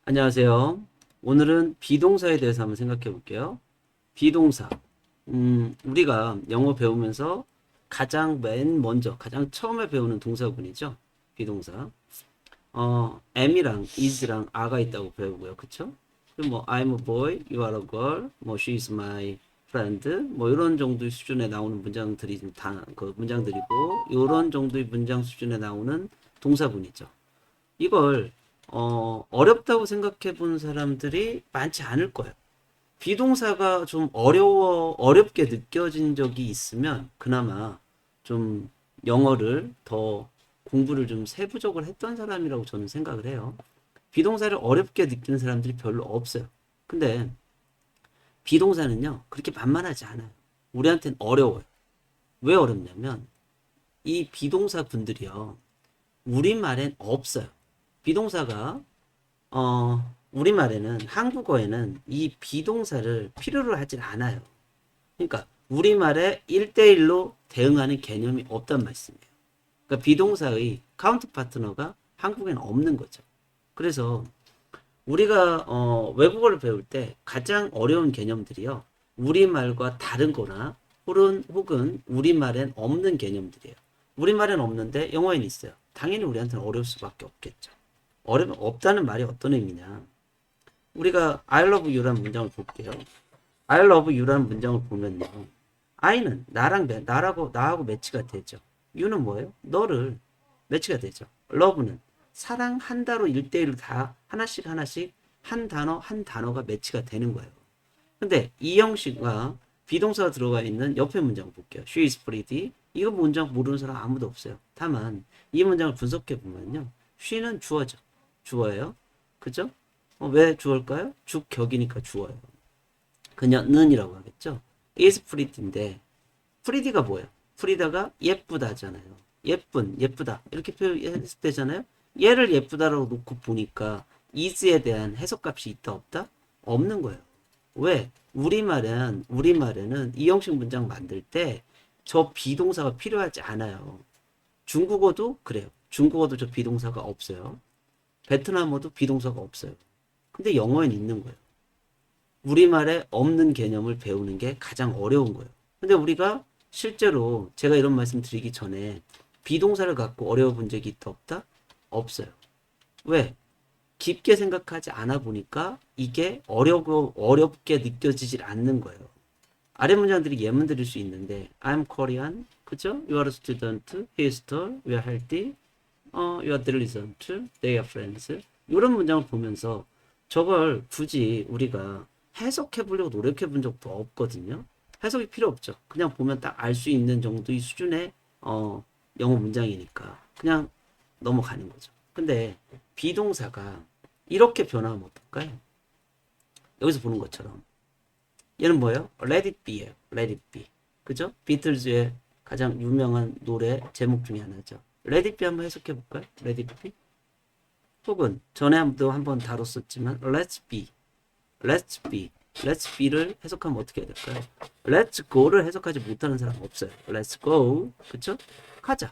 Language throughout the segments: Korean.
안녕하세요. 오늘은 비동사에 대해서 한번 생각해 볼게요. 비동사. 우리가 영어 배우면서 가장 맨 먼저, 가장 처음에 배우는 동사군이죠. 비동사. am이랑 is랑 are가 있다고 배우고요. 그쵸? 뭐, I'm a boy, you are a girl, 뭐, she is my friend, 뭐, 이런 정도의 수준에 나오는 문장들이 그 문장들이고, 이런 정도의 문장 수준에 나오는 동사군이죠. 이걸 어렵다고 생각해 본 사람들이 많지 않을 거예요. 비동사가 좀 어렵게 느껴진 적이 있으면 그나마 좀 영어를 더 공부를 좀 세부적으로 했던 사람이라고 저는 생각을 해요. 비동사를 어렵게 느끼는 사람들이 별로 없어요. 근데 비동사는요, 그렇게 만만하지 않아요. 우리한테는 어려워요. 왜 어렵냐면, 이 비동사 분들이요, 우리말엔 없어요. 비동사가 우리말에는, 한국어에는 이 비동사를 필요로 하질 않아요. 그러니까, 우리말에 1대1로 대응하는 개념이 없단 말씀이에요. 그러니까, 비동사의 카운트 파트너가 한국에는 없는 거죠. 그래서, 우리가, 외국어를 배울 때 가장 어려운 개념들이요. 우리말과 다른 거나, 혹은 우리말엔 없는 개념들이에요. 우리말엔 없는데 영어에는 있어요. 당연히 우리한테는 어려울 수밖에 없겠죠. 없다는 말이 어떤 의미냐. 우리가 I love you라는 문장을 볼게요. I love you라는 문장을 보면요. I는 나하고 매치가 되죠. You는 뭐예요? 너를 매치가 되죠. Love는 사랑한다로 1대1로 다 하나씩 한 단어 한 단어가 매치가 되는 거예요. 근데 이 형식과 비동사가 들어가 있는 옆에 문장 볼게요. She is pretty. 이거 문장 모르는 사람 아무도 없어요. 다만 이 문장을 분석해 보면요. she는 주어죠. 주어예요. 그죠? 왜 주어일까요? 주격이니까 주어예요. 그녀는이라고 하겠죠. is pretty인데 pretty가 뭐예요? pretty가 예쁘다잖아요. 예쁘다 이렇게 표현했을 때잖아요. 얘를 예쁘다라고 놓고 보니까 is에 대한 해석값이 있다 없다? 없는 거예요. 왜? 우리말에는 이 형식 문장 만들 때 저 비동사가 필요하지 않아요. 중국어도 그래요. 중국어도 저 비동사가 없어요. 베트남어도 비동사가 없어요. 근데 영어엔 있는 거예요. 우리말에 없는 개념을 배우는 게 가장 어려운 거예요. 근데 우리가 실제로 제가 이런 말씀 드리기 전에 비동사를 갖고 어려워 본 적이 있다 없다? 없어요. 왜? 깊게 생각하지 않아 보니까 이게 어렵게 느껴지질 않는 거예요. 아래 문장들이 예문들일 수 있는데 I'm Korean, 그죠? You are a student, he is tall, we are healthy, you are diligent, they are friends. 이런 문장을 보면서 저걸 굳이 우리가 해석해 보려고 노력해 본 적도 없거든요. 해석이 필요 없죠. 그냥 보면 딱 알 수 있는 정도의 수준의 영어 문장이니까 그냥 넘어가는 거죠. 근데 비동사가 이렇게 변하면 어떨까요? 여기서 보는 것처럼 얘는 뭐예요? Let it be예요. Let it be. 그죠? 비틀즈의 가장 유명한 노래 제목 중에 하나죠. Let it be 한번 해석해 볼까요? Let it be. 혹은 전에 한번 다뤘었지만 Let's be. Let's be. Let's be를 해석하면 어떻게 해야 될까요? Let's go를 해석하지 못하는 사람 없어요. Let's go. 그쵸? 가자.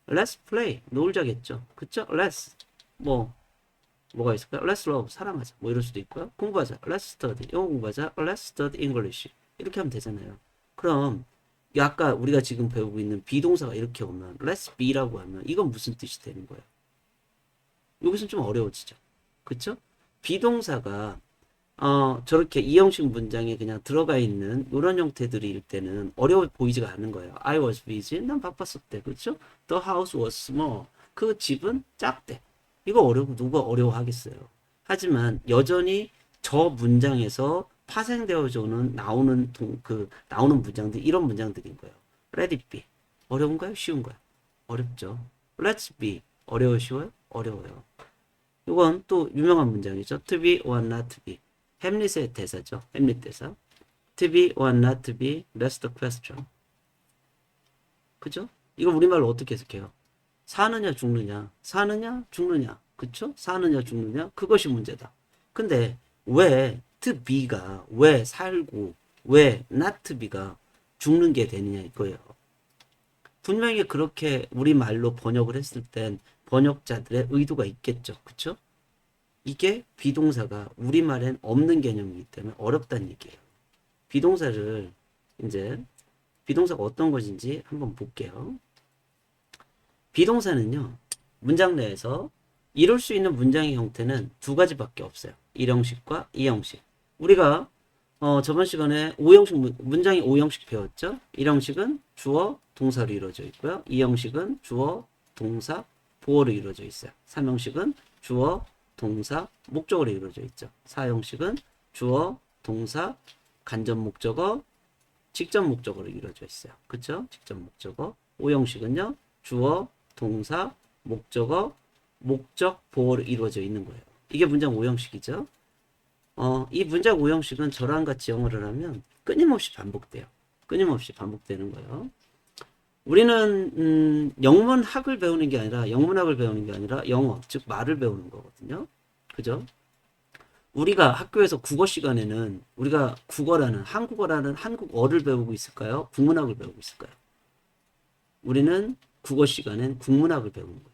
Let's play. 놀자겠죠. 그쵸? Let's. 뭐가 있을까요? Let's love. 사랑하자. 뭐 이럴 수도 있고요. 공부하자. Let's study. 영어 공부하자. Let's study English. 이렇게 하면 되잖아요. 그럼 아까 우리가 지금 배우고 있는 비동사가 이렇게 오면 Let's be라고 하면 이건 무슨 뜻이 되는 거예요? 여기서는 좀 어려워지죠. 그쵸? 비동사가 저렇게 이 형식 문장에 그냥 들어가 있는 이런 형태들일 때는 어려워 보이지가 않는 거예요. I was busy. 난 바빴었대. 그렇죠? The house was small. 그 집은 작대. 이거 어려워 누가 어려워하겠어요. 하지만 여전히 저 문장에서 파생되어져는 나오는 문장들 이런 문장들인 거예요. Let it be. 어려운가요? 쉬운가요? 어렵죠. Let's be. 어려워 쉬워요? 어려워요. 이건 또 유명한 문장이죠. To be or not to be. 햄릿의 대사죠. 햄릿 대사. To be or not to be, that's the question. 그죠? 이거 우리말로 어떻게 해석해요? 사느냐 죽느냐, 사느냐 죽느냐, 그쵸? 사느냐 죽느냐, 그것이 문제다. 근데 왜 to be가 왜 살고 왜 not to be가 죽는 게 되느냐 이거예요. 분명히 그렇게 우리말로 번역을 했을 땐 번역자들의 의도가 있겠죠. 그쵸? 이게 비동사가 우리말엔 없는 개념이기 때문에 어렵다는 얘기예요. 비동사를 이제 비동사가 어떤 것인지 한번 볼게요. 비동사는요, 문장 내에서 이룰 수 있는 문장의 형태는 두 가지밖에 없어요. 1형식과 2형식. 우리가 저번 시간에 5형식 문장이 5형식 배웠죠? 1형식은 주어, 동사로 이루어져 있고요. 2형식은 주어, 동사, 보어로 이루어져 있어요. 3형식은 주어, 동사, 목적어로 이루어져 있죠. 4형식은 주어, 동사, 간접 목적어, 직접 목적어로 이루어져 있어요. 그쵸? 직접 목적어. 5형식은요, 주어, 동사, 목적어, 목적, 보어로 이루어져 있는 거예요. 이게 문장 5형식이죠. 이 문장 5형식은 저랑 같이 영어를 하면 끊임없이 반복돼요. 끊임없이 반복되는 거예요. 우리는 영문학을 배우는 게 아니라 영문학을 배우는 게 아니라 영어, 즉 말을 배우는 거거든요. 그죠? 우리가 학교에서 국어 시간에는 우리가 국어라는 한국어라는 한국어를 배우고 있을까요? 국문학을 배우고 있을까요? 우리는 국어 시간엔 국문학을 배우는 거예요.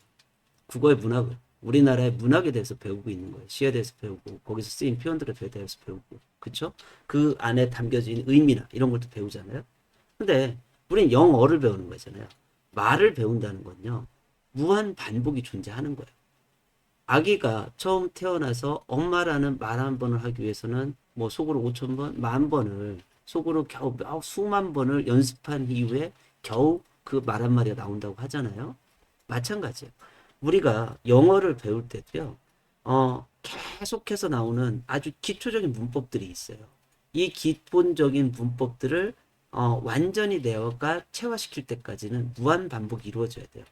국어의 문학을, 우리나라의 문학에 대해서 배우고 있는 거예요. 시에 대해서 배우고 거기서 쓰인 표현들에 대해서 배우고, 그쵸? 그 안에 담겨진 의미나 이런 것도 배우잖아요. 근데 우린 영어를 배우는 거잖아요. 말을 배운다는 건요, 무한 반복이 존재하는 거예요. 아기가 처음 태어나서 엄마라는 말 한 번을 하기 위해서는 뭐 속으로 5,000번, 10,000번을 속으로 겨우 수만 번을 연습한 이후에 겨우 그 말 한마디가 나온다고 하잖아요. 마찬가지예요. 우리가 영어를 배울 때도요, 계속해서 나오는 아주 기초적인 문법들이 있어요. 이 기본적인 문법들을 완전히 내어가 체화시킬 때까지는 무한 반복이 이루어져야 돼요.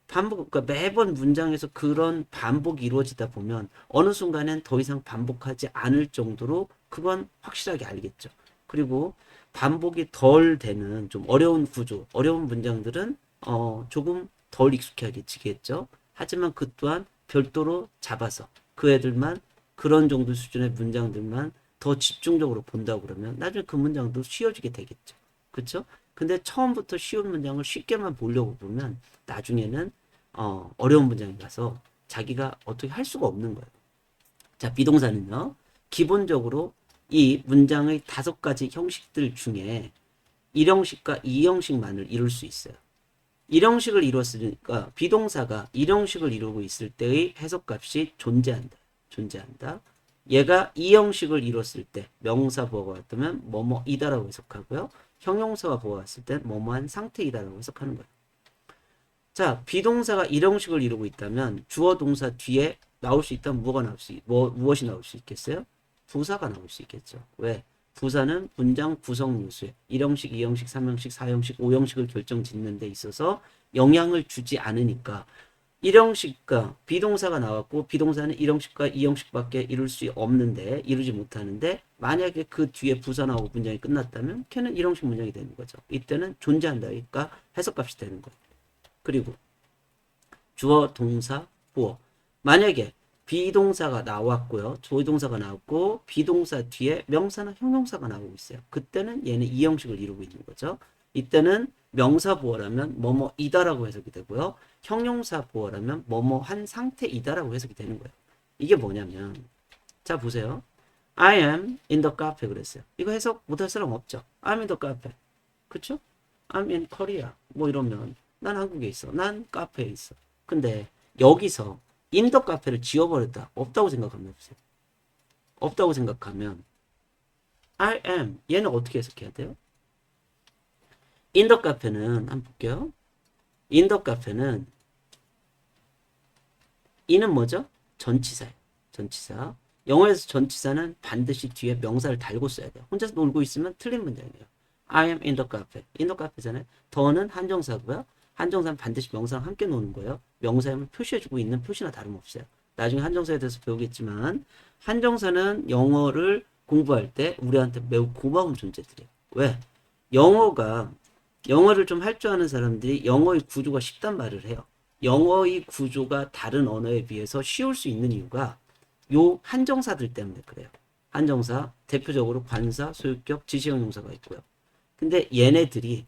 반복, 그러니까 매번 문장에서 그런 반복이 이루어지다 보면 어느 순간엔 더 이상 반복하지 않을 정도로 그건 확실하게 알겠죠. 그리고 반복이 덜 되는 좀 어려운 구조, 어려운 문장들은 조금 덜 익숙해지겠죠. 하지만 그 또한 별도로 잡아서 그 애들만 그런 정도 수준의 문장들만 더 집중적으로 본다고 그러면 나중에 그 문장도 쉬워지게 되겠죠. 그렇죠? 근데 처음부터 쉬운 문장을 쉽게만 보려고 보면 나중에는 어려운 문장이 가서 자기가 어떻게 할 수가 없는 거예요. 자, 비동사는요, 기본적으로 이 문장의 5가지 형식들 중에 1형식과 2형식만을 이룰 수 있어요. 1형식을 이뤘으니까 비동사가 1형식을 이루고 있을 때의 해석값이 존재한다. 존재한다. 얘가 2형식을 이뤘을 때 명사 보어가 왔다면 뭐뭐이다라고 해석하고요. 형용사가 보어 왔을 때 뭐뭐한 상태이다라고 해석하는 거예요. 자, 비동사가 1형식을 이루고 있다면 주어 동사 뒤에 나올 수 있다면 무엇이 나올 수 있겠어요? 부사가 나올 수 있겠죠. 왜? 부사는 문장 구성 요소에 1형식, 2형식, 3형식, 4형식, 5형식을 결정짓는 데 있어서 영향을 주지 않으니까 1형식과 비동사가 나왔고 비동사는 1형식과 2형식밖에 이루지 못하는데 만약에 그 뒤에 부사 나오고 문장이 끝났다면 걔는 1형식 문장이 되는 거죠. 이때는 존재한다니까 해석값이 되는 거예요. 그리고 주어, 동사, 보어. 만약에 비동사가 나왔고요. 조동사가 나왔고 비동사 뒤에 명사나 형용사가 나오고 있어요. 그때는 얘는 2형식을 이루고 있는 거죠. 이때는 명사 보어라면 뭐뭐이다라고 해석이 되고요. 형용사 보어라면 뭐뭐한 상태이다라고 해석이 되는 거예요. 이게 뭐냐면 자 보세요. I am in the cafe 그랬어요. 이거 해석 못할 사람 없죠. I'm in the cafe. 그쵸? I'm in Korea. 뭐 이러면 난 한국에 있어. 난 카페에 있어. 근데 여기서 in the cafe를 지워버렸다. 없다고 생각하면 없어요. 없다고 생각하면 I am 얘는 어떻게 해석해야 돼요? in the cafe는 한번 볼게요. in the cafe는 in은 뭐죠? 전치사예요. 전치사. 영어에서 전치사는 반드시 뒤에 명사를 달고 써야 돼요. 혼자서 놀고 있으면 틀린 문장이에요. I am in the cafe. in the cafe잖아요. 더는 한정사고요. 한정사는 반드시 명사랑 함께 노는 거예요. 명사임을 표시해주고 있는 표시나 다름없어요. 나중에 한정사에 대해서 배우겠지만 한정사는 영어를 공부할 때 우리한테 매우 고마운 존재들이에요. 왜? 영어를 좀 할 줄 아는 사람들이 영어의 구조가 쉽단 말을 해요. 영어의 구조가 다른 언어에 비해서 쉬울 수 있는 이유가 요 한정사들 때문에 그래요. 한정사, 대표적으로 관사, 소유격, 지시형용사가 있고요. 근데 얘네들이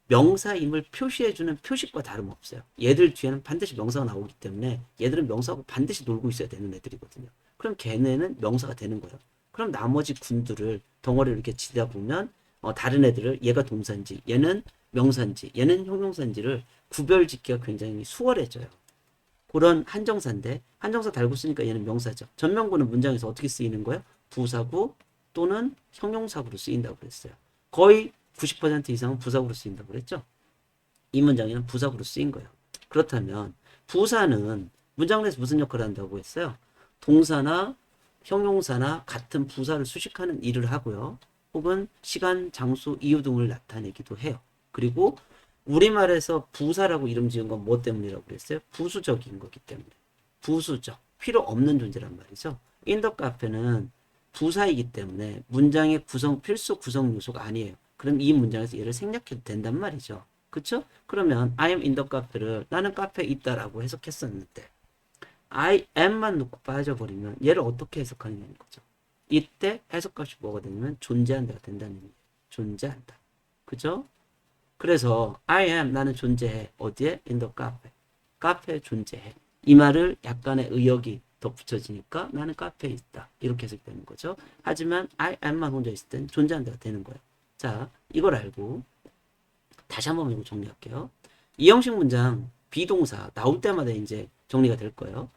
명사임을 표시해주는 표식과 다름없어요. 얘들 뒤에는 반드시 명사가 나오기 때문에 얘들은 명사하고 반드시 놀고 있어야 되는 애들이거든요. 그럼 걔네는 명사가 되는 거예요. 그럼 나머지 군들을 덩어리를 이렇게 치다 보면 다른 애들을 얘가 동사인지 얘는 명사인지 얘는 형용사인지를 구별짓기가 굉장히 수월해져요. 그런 한정사인데 한정사 달고 쓰니까 얘는 명사죠. 전명구는 문장에서 어떻게 쓰이는 거예요? 부사구 또는 형용사구로 쓰인다고 그랬어요. 거의 90% 이상은 부사구로 쓰인다고 그랬죠. 이 문장에는 부사구로 쓰인 거예요. 그렇다면 부사는 문장 내에서 무슨 역할을 한다고 했어요? 동사나 형용사나 같은 부사를 수식하는 일을 하고요. 혹은 시간, 장소, 이유 등을 나타내기도 해요. 그리고 우리말에서 부사라고 이름 지은 건 뭐 때문이라고 그랬어요? 부수적인 거기 때문에. 부수적. 필요 없는 존재란 말이죠. 인더 카페는 부사이기 때문에 문장의 필수 구성 요소가 아니에요. 그럼 이 문장에서 얘를 생략해도 된단 말이죠. 그쵸? 그러면 I am in the cafe를 나는 카페에 있다라고 해석했었는데 I am만 놓고 빠져버리면 얘를 어떻게 해석하느냐는 거죠. 이때 해석값이 뭐가 되냐면 존재한다가 된다는 얘기예요. 존재한다. 그죠? 그래서 I am 나는 존재해. 어디에? In the cafe. 카페에 존재해. 이 말을 약간의 의역이 덧붙여지니까 나는 카페에 있다. 이렇게 해석되는 거죠. 하지만 I am만 혼자 있을 땐 존재한다가 되는 거예요. 자, 이걸 알고 다시 한번 이거 정리할게요. 이 형식 문장 비동사 나올 때마다 이제 정리가 될 거예요.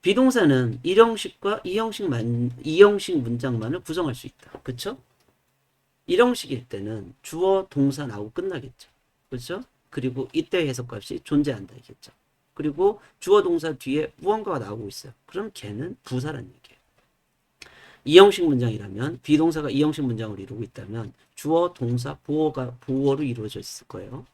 비동사는 1형식과 2형식 문장만을 구성할 수 있다. 그쵸? 1형식일 때는 주어, 동사 나오고 끝나겠죠. 그렇죠? 그리고 이때 해석값이 존재한다 이겠죠. 그리고 주어, 동사 뒤에 무언가가 나오고 있어요. 그럼 걔는 부사란 얘기예요. 2형식 문장이라면 비동사가 2형식 문장을 이루고 있다면 주어, 동사, 보어로 이루어져 있을 거예요.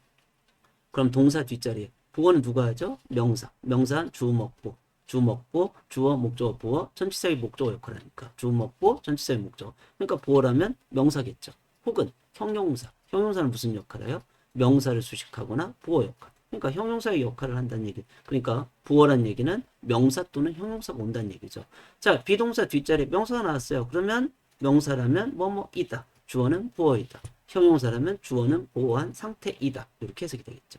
그럼 동사 뒷자리에 보어는 누가 하죠? 명사. 명사는 주먹보. 주먹보, 주어, 목적어, 보어, 전치사의 목적어 역할을 하니까 주먹보, 전치사의 목적어. 그러니까 보어라면 명사겠죠. 혹은 형용사. 형용사는 무슨 역할을 해요? 명사를 수식하거나 보어 역할. 그러니까 형용사의 역할을 한다는 얘기. 그러니까 보어란 얘기는 명사 또는 형용사가 온다는 얘기죠. 자, 비동사 뒷자리에 명사가 나왔어요. 그러면 명사라면 뭐뭐이다. 주어는 보어이다. 형용사라면 주어는 보어한 상태이다. 이렇게 해석이 되겠죠.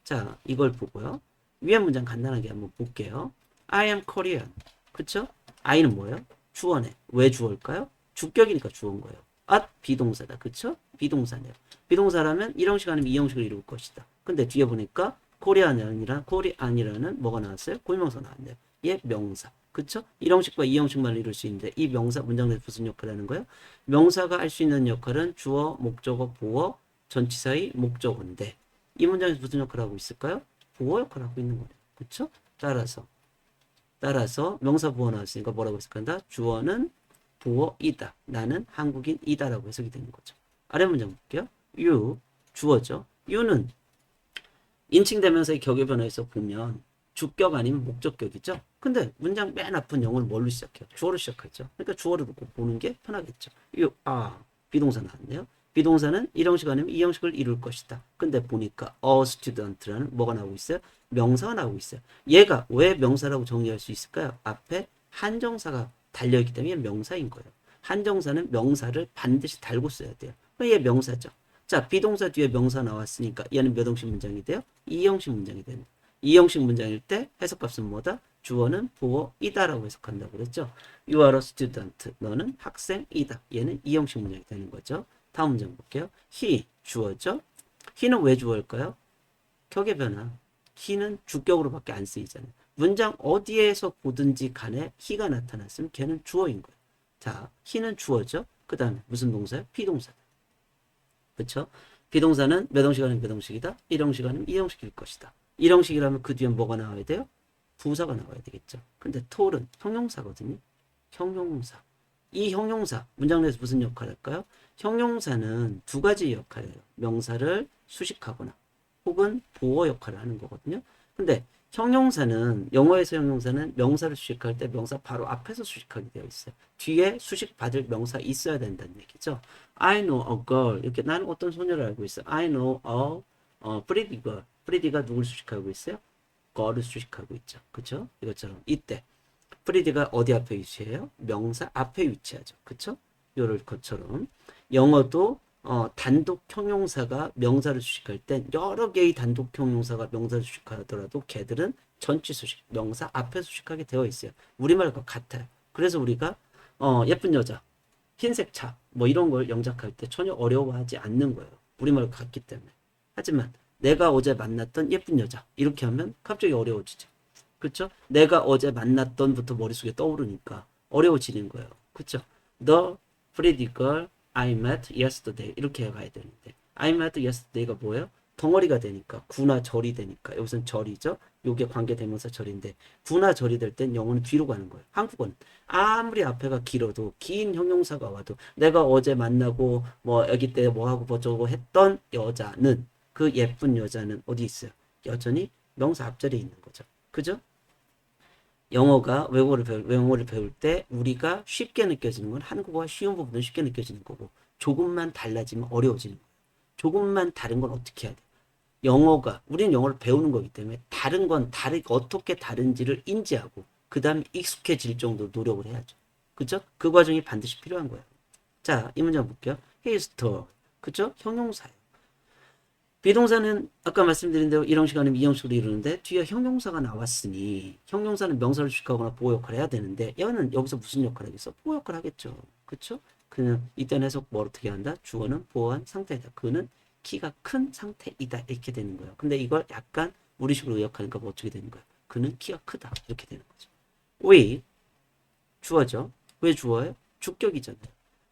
자, 이걸 보고요. 위에 문장 간단하게 한번 볼게요. I am Korean. 그쵸? I는 뭐예요? 주어네. 왜 주어일까요? 주격이니까 주어인 거예요. at 비동사다. 그쵸? 비동사네요. 비동사라면 1형식 아니면 2형식을 이룰 것이다. 근데 뒤에 보니까 코리안이라는 뭐가 나왔어요? 고유명사 나왔네요. 얘 명사. 그쵸? 1형식과 2형식만 이룰 수 있는데 이 명사 문장 내에서 무슨 역할을 하는 거예요? 명사가 할 수 있는 역할은 주어, 목적어, 보어, 전치사의 목적어인데 이 문장에서 무슨 역할을 하고 있을까요? 보어 역할을 하고 있는 거예요. 그쵸? 따라서 명사 보어 나왔으니까 뭐라고 해석한다? 주어는 보어이다. 나는 한국인이다 라고 해석이 되는 거죠. 아래 문장 볼게요. You, 주어죠. you는 인칭대명사의 격의 변화에서 보면 주격 아니면 목적격이죠. 근데 문장 맨 앞은 영어를 뭘로 시작해요? 주어로 시작하죠. 그러니까 주어를 놓고 보는 게 편하겠죠. You are, 비동사 나왔네요. 비동사는 1형식 아니면 2형식을 이룰 것이다. 근데 보니까 a student라는 뭐가 나오고 있어요? 명사가 나오고 있어요. 얘가 왜 명사라고 정리할 수 있을까요? 앞에 한정사가 달려있기 때문에 명사인 거예요. 한정사는 명사를 반드시 달고 써야 돼요. 얘 명사죠. 자, 비동사 뒤에 명사 나왔으니까 얘는 몇 형식 문장이 돼요? 2형식 문장이 되는. 2형식 문장일 때 해석값은 뭐다? 주어는 보어이다라고 해석한다고 그랬죠. You are a student. 너는 학생이다. 얘는 2형식 문장이 되는 거죠. 다음 문장 볼게요. he, 주어죠. he는 왜 주어일까요? 격의 변화. he는 주격으로밖에 안 쓰이잖아요. 문장 어디에서 보든지 간에 he가 나타났으면 걔는 주어인 거예요. 자, he는 주어죠. 그 다음에 무슨 동사요? 비동사다. 그렇죠? 비동사는 몇 형식 아니면 몇 형식이다? 1형식 아니면 2형식일 것이다. 1형식이라면 그 뒤에 뭐가 나와야 돼요? 부사가 나와야 되겠죠. 근데 톨은 형용사거든요. 형용사. 이 형용사, 문장 내에서 무슨 역할을 할까요? 형용사는 두 가지 역할을 해요. 명사를 수식하거나 혹은 보어 역할을 하는 거거든요. 근데 형용사는, 영어에서 형용사는 명사를 수식할 때 명사 바로 앞에서 수식하게 되어 있어요. 뒤에 수식받을 명사 있어야 된다는 얘기죠. I know a girl. 이렇게 나는 어떤 소녀를 알고 있어. I know a pretty girl. pretty가 누굴 수식하고 있어요? girl을 수식하고 있죠. 그쵸? 이것처럼 이때 pretty가 어디 앞에 위치해요? 명사 앞에 위치하죠. 그쵸? 요럴 것처럼 영어도 단독 형용사가 명사를 수식할 땐 여러 개의 단독 형용사가 명사를 수식하더라도 걔들은 전치 수식, 명사 앞에 수식하게 되어 있어요. 우리말과 같아요. 그래서 우리가 예쁜 여자, 흰색 차, 뭐 이런 걸 영작할 때 전혀 어려워하지 않는 거예요. 우리말 같기 때문에. 하지만 내가 어제 만났던 예쁜 여자 이렇게 하면 갑자기 어려워지죠. 그렇죠? 내가 어제 만났던부터 머릿속에 떠오르니까 어려워지는 거예요. 그렇죠? The pretty girl I met yesterday 이렇게 가야 되는데 I met yesterday가 뭐예요? 덩어리가 되니까 구나 절이 되니까 여기서는 절이죠. 요게 관계대명사 절인데 구나 절이 될 땐 영어는 뒤로 가는 거예요. 한국어는 아무리 앞에가 길어도 긴 형용사가 와도 내가 어제 만나고 뭐 여기 때 뭐하고 뭐저고 했던 여자는 그 예쁜 여자는 어디 있어요? 여전히 명사 앞절에 있는 거죠. 그죠? 영어를 배울 때 우리가 쉽게 느껴지는 건 한국어가 쉬운 부분은 쉽게 느껴지는 거고 조금만 달라지면 어려워지는 거예요. 조금만 다른 건 어떻게 해야 돼? 우리는 영어를 배우는 거기 때문에 다른 건 어떻게 다른지를 인지하고 그 다음에 익숙해질 정도로 노력을 해야죠. 그죠? 그 과정이 반드시 필요한 거예요. 자, 이 문장 볼게요. He is tall. 그죠? 형용사예요. 비동사는 아까 말씀드린 대로 1형식 아니면 2형식으로 이루는데 뒤에 형용사가 나왔으니 형용사는 명사를 수식하거나 보호 역할을 해야 되는데 얘는 여기서 무슨 역할을 하겠어? 보호 역할을 하겠죠. 그쵸? 그는 이때는 해석 뭐 어떻게 한다? 주어는 보호한 상태이다. 그는 키가 큰 상태이다. 이렇게 되는 거예요. 근데 이걸 약간 우리식으로 의역하니까 뭐 어떻게 되는 거예요? 그는 키가 크다. 이렇게 되는 거죠. we 주어죠. 왜 주어예요? 주격이잖아요.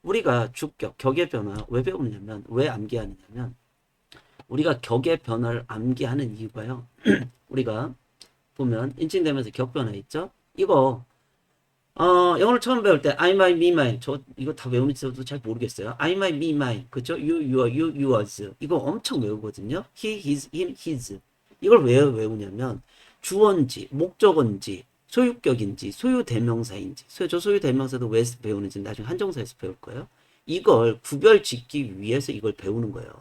우리가 주격, 격의 변화 왜 배우느냐면 왜 암기하느냐면 우리가 격의 변화를 암기하는 이유가요. 우리가 보면 인칭되면서 격 변화 있죠? 이거 영어를 처음 배울 때 I, my, me, mine 저 이거 다 외우는지 저도 잘 모르겠어요. I, my, me, mine 그죠? You, your, you, yours 이거 엄청 외우거든요. He, his, him, his 이걸 왜 외우냐면 주어인지 목적어인지 소유격인지 소유대명사인지 저 소유대명사도 왜 배우는지 나중에 한정사에서 배울 거예요. 이걸 구별짓기 위해서 이걸 배우는 거예요.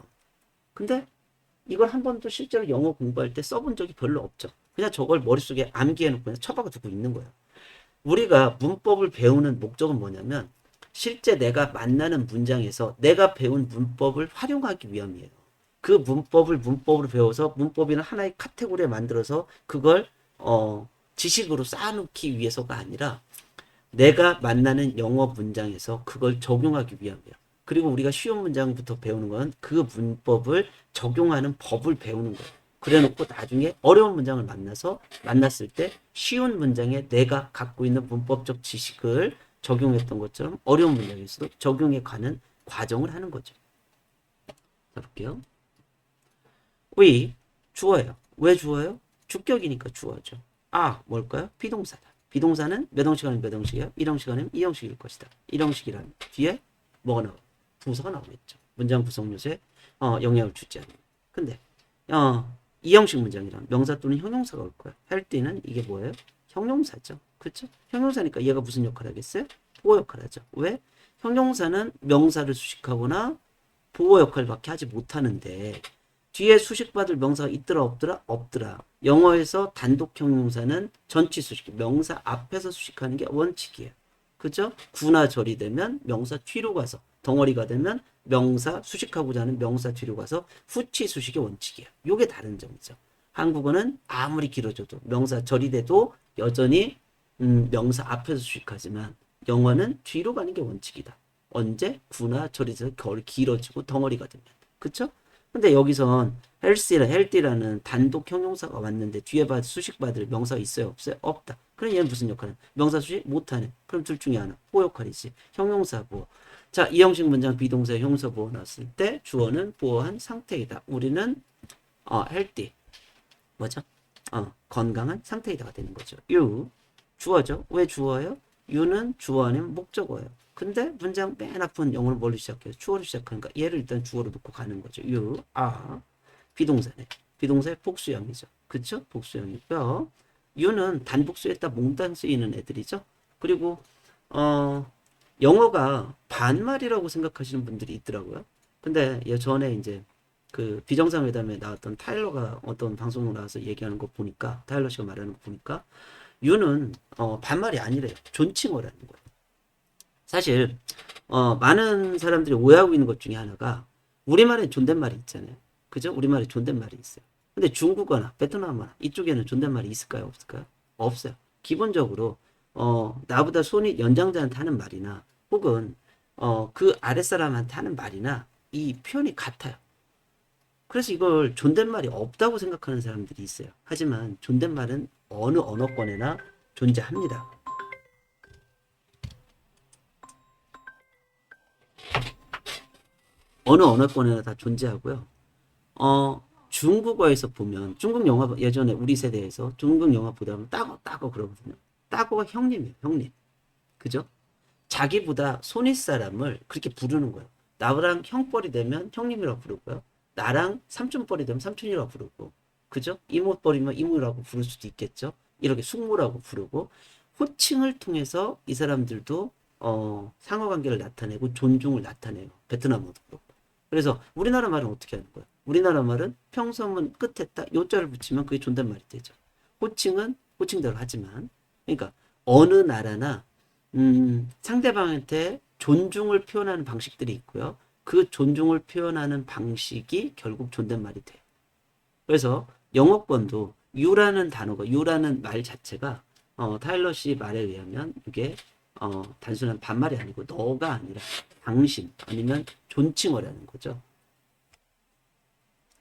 근데 이걸 한 번도 실제로 영어 공부할 때 써본 적이 별로 없죠. 그냥 저걸 머릿속에 암기해놓고 그냥 쳐박아 두고 있는 거예요. 우리가 문법을 배우는 목적은 뭐냐면 실제 내가 만나는 문장에서 내가 배운 문법을 활용하기 위함이에요. 그 문법으로 배워서 문법이나 하나의 카테고리에 만들어서 그걸 지식으로 쌓아놓기 위해서가 아니라 내가 만나는 영어 문장에서 그걸 적용하기 위함이에요. 그리고 우리가 쉬운 문장부터 배우는 건 그 문법을 적용하는 법을 배우는 거예요. 그래 놓고 나중에 어려운 문장을 만났을 때 쉬운 문장에 내가 갖고 있는 문법적 지식을 적용했던 것처럼 어려운 문장에서도 적용해 가는 과정을 하는 거죠. 자, 볼게요. we, 주어예요. 왜 주어요? 주격이니까 주어죠. 뭘까요? 비동사다. 비동사는 몇 형식 아니면 몇 형식이에요? 1형식 아니면 2형식일 것이다. 1형식이라면 뒤에 뭐가 나와요? 부사가 나오겠죠. 문장 구성 요소에 영향을 주지 않는. 근데 2형식 문장이란 명사 또는 형용사가 올 거예요. 할 때는 이게 뭐예요? 형용사죠. 그렇죠? 형용사니까 얘가 무슨 역할을 하겠어요? 보호 역할을 하죠. 왜? 형용사는 명사를 수식하거나 보호 역할밖에 하지 못하는데 뒤에 수식받을 명사가 있더라 없더라? 없더라. 영어에서 단독 형용사는 전치 수식, 명사 앞에서 수식하는 게 원칙이에요. 그죠? 구나 절이 되면 명사 뒤로 가서 덩어리가 되면 명사 수식하고자 하는 명사 뒤로 가서 후치 수식의 원칙이에요. 요게 다른 점이죠. 한국어는 아무리 길어져도 명사 절이 돼도 여전히 명사 앞에서 수식하지만 영어는 뒤로 가는 게 원칙이다. 언제? 구나 절이 돼서 길어지고 덩어리가 되면. 그쵸? 근데 여기선 healthy라는 단독 형용사가 왔는데 뒤에 수식받을 명사가 있어요? 없어요? 없다. 그럼 얘는 무슨 역할은? 명사 수식 못하네. 그럼 둘 중에 하나. 보호 역할이지. 형용사 보호. 자, 이 형식 문장 비동사 형용사 보호 나왔을 때 주어는 보호한 상태이다. 우리는 healthy. 뭐죠? 건강한 상태이다가 되는 거죠. you. 주어죠. 왜 주어예요? you는 주어 아니면 목적어예요. 근데 문장 맨 앞은 영어를 뭘로 시작해요? 주어로 시작하니까 얘를 일단 주어로 놓고 가는 거죠. you are 비동사네. 비동사의 복수형이죠. 그쵸? 복수형이고요. you는 단복수에다 몽땅 쓰이는 애들이죠. 그리고 영어가 반말이라고 생각하시는 분들이 있더라고요. 근데 예전에 이제 그 비정상회담에 나왔던 타일러가 어떤 방송으로 나와서 얘기하는 거 보니까 타일러 씨가 말하는 거 보니까 you는 반말이 아니래요. 존칭어라는 거예요. 사실 많은 사람들이 오해하고 있는 것 중에 하나가 우리말에 존댓말이 있잖아요. 그죠? 우리말에 존댓말이 있어요. 근데 중국어나 베트남어나 이쪽에는 존댓말이 있을까요? 없을까요? 없어요. 기본적으로 나보다 손이 연장자한테 하는 말이나 혹은 그 아랫사람한테 하는 말이나 이 표현이 같아요. 그래서 이걸 존댓말이 없다고 생각하는 사람들이 있어요. 하지만 존댓말은 어느 언어권에나 존재합니다. 어느 언어권에나 다 존재하고요. 중국어에서 보면 중국 영화 예전에 우리 세대에서 중국 영화 보다 보면 따거 따거 그러거든요. 따거가 형님이에요. 형님. 그죠? 자기보다 손윗 사람을 그렇게 부르는 거예요. 나랑 형뻘이 되면 형님이라고 부르고요. 나랑 삼촌뻘이 되면 삼촌이라고 부르고. 그죠? 이모뻘이면 이모라고 부를 수도 있겠죠. 이렇게 숙모라고 부르고 호칭을 통해서 이 사람들도 상호관계를 나타내고 존중을 나타내요. 베트남어도 그렇고. 그래서 우리나라 말은 어떻게 하는 거야? 우리나라 말은 평서문 끝에 딱 요자를 붙이면 그게 존댓말이 되죠. 호칭은 호칭대로 하지만 그러니까 어느 나라나 상대방한테 존중을 표현하는 방식들이 있고요. 그 존중을 표현하는 방식이 결국 존댓말이 돼요. 그래서 영어권도 you라는 단어가 you라는 말 자체가 타일러 씨 말에 의하면 이게 단순한 반말이 아니고 너가 아니라 당신 아니면 존칭어라는 거죠.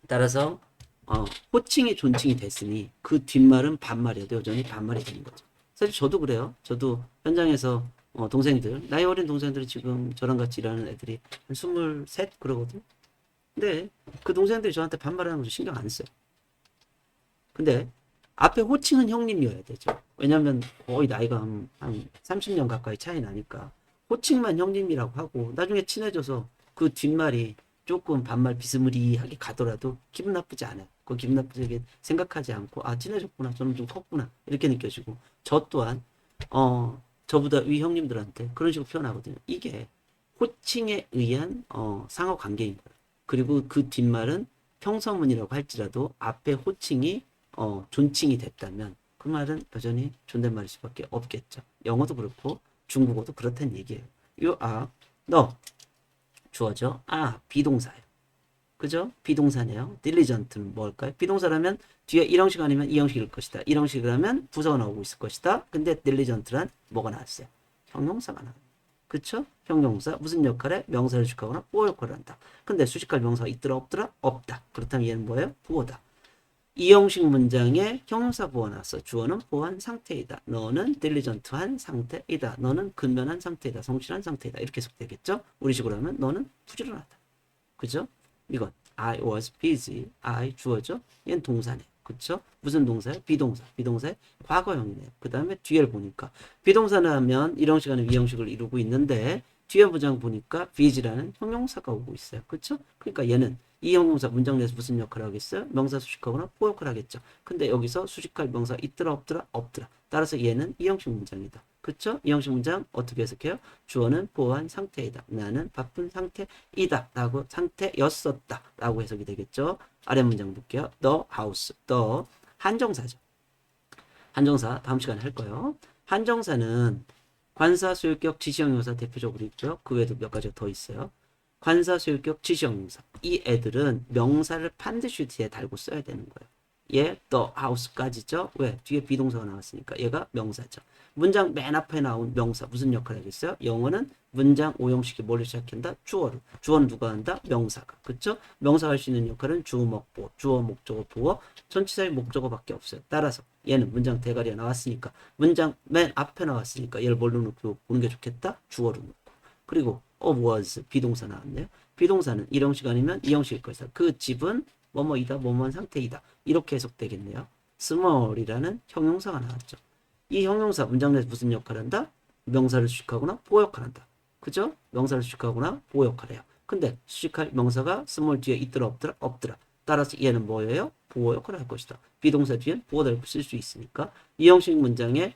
따라서 호칭이 존칭이 됐으니 그 뒷말은 반말이어도 여전히 반말이 되는 거죠. 사실 저도 그래요. 저도 현장에서 동생들 나이 어린 동생들이 지금 저랑 같이 일하는 애들이 한 23 그러거든. 근데 그 동생들이 저한테 반말하는 거 신경 안 써요. 근데 앞에 호칭은 형님이어야 되죠. 왜냐면 거의 나이가 한 30년 가까이 차이 나니까 호칭만 형님이라고 하고 나중에 친해져서 그 뒷말이 조금 반말 비스무리하게 가더라도 기분 나쁘지 않아요. 그 기분 나쁘게 생각하지 않고 아 친해졌구나 저는 좀 컸구나 이렇게 느껴지고 저 또한 저보다 위 형님들한테 그런 식으로 표현하거든요. 이게 호칭에 의한 상호 관계인 거예요. 그리고 그 뒷말은 평서문이라고 할지라도 앞에 호칭이 존칭이 됐다면 그 말은 여전히 존댓말일 수밖에 없겠죠. 영어도 그렇고 중국어도 그렇다는 얘기예요. 요 너 주어져 비동사예요. 그죠? 비동사네요. diligent는 뭘까요? 비동사라면 뒤에 1형식 아니면 2형식일 것이다. 1형식이라면 부사가 나오고 있을 것이다. 근데 diligent란 뭐가 나왔어요? 형용사가 나와요. 그쵸? 형용사 무슨 역할에 명사를 주격하거나 보호 역할을 한다. 근데 수식할 명사가 있더라 없더라? 없다. 그렇다면 얘는 뭐예요? 부호다. 이 형식 문장에 형용사 보호 나왔어. 주어는 보호한 상태이다. 너는 딜리전트한 상태이다. 너는 근면한 상태이다. 성실한 상태이다. 이렇게 해석되겠죠? 우리 식으로 하면 너는 부지런하다. 그죠? 이건 I was busy. I 주어죠? 얘는 동사네. 그쵸? 무슨 동사예요? 비동사. 비동사의 과거형이네요. 그 다음에 뒤를 보니까 비동사는 하면 일형식하는 위형식을 이루고 있는데 뒤에 문장 보니까 busy라는 형용사가 오고 있어요. 그쵸? 그러니까 얘는 이 형용사 문장 내에서 무슨 역할을 하겠어요? 명사 수식하거나 보호 역할을 하겠죠. 근데 여기서 수식할 명사 있더라 없더라 없더라. 따라서 얘는 이 형식 문장이다. 그쵸? 이 형식 문장 어떻게 해석해요? 주어는 보호한 상태이다. 나는 바쁜 상태이다. 라고 상태였었다. 라고 해석이 되겠죠. 아래 문장 볼게요. The house. The 한정사죠. 한정사 다음 시간에 할 거예요. 한정사는 관사, 소유격, 지시형용사 대표적으로 있고요. 그 외에도 몇 가지가 더 있어요. 관사, 소유격, 지시형용사. 이 애들은 명사를 반드시 뒤에 달고 써야 되는 거예요. 얘 the house까지죠. 왜? 뒤에 비동사가 나왔으니까 얘가 명사죠. 문장 맨 앞에 나온 명사 무슨 역할을 하겠어요? 영어는 문장 오형식이 뭘로 시작한다? 주어로. 주어는 누가 한다? 명사가. 그쵸? 명사가 할 수 있는 역할은 주어, 목보, 주어, 목적어, 보어, 전치사의 목적어밖에 없어요. 따라서 얘는 문장 대가리가 나왔으니까 문장 맨 앞에 나왔으니까 얘를 뭘로 놓고 보는 게 좋겠다? 주어로 놓고. 그리고 was 비동사 나왔네요. 비동사는 1형식 아니면 2형식일 것이다. 그 집은 뭐뭐이다, 뭐뭐한 상태이다. 이렇게 해석되겠네요. small이라는 형용사가 나왔죠. 이 형용사 문장 내에서 무슨 역할을 한다? 명사를 수식하거나 보호 역할을 한다. 그죠? 명사를 수식하거나 보호 역할을 해요. 근데 수식할 명사가 small 뒤에 있더라 없더라? 없더라. 따라서 얘는 뭐예요? 보호 역할을 할 것이다. 비동사 뒤엔 보호를 쓸 수 있으니까 이 형식 문장에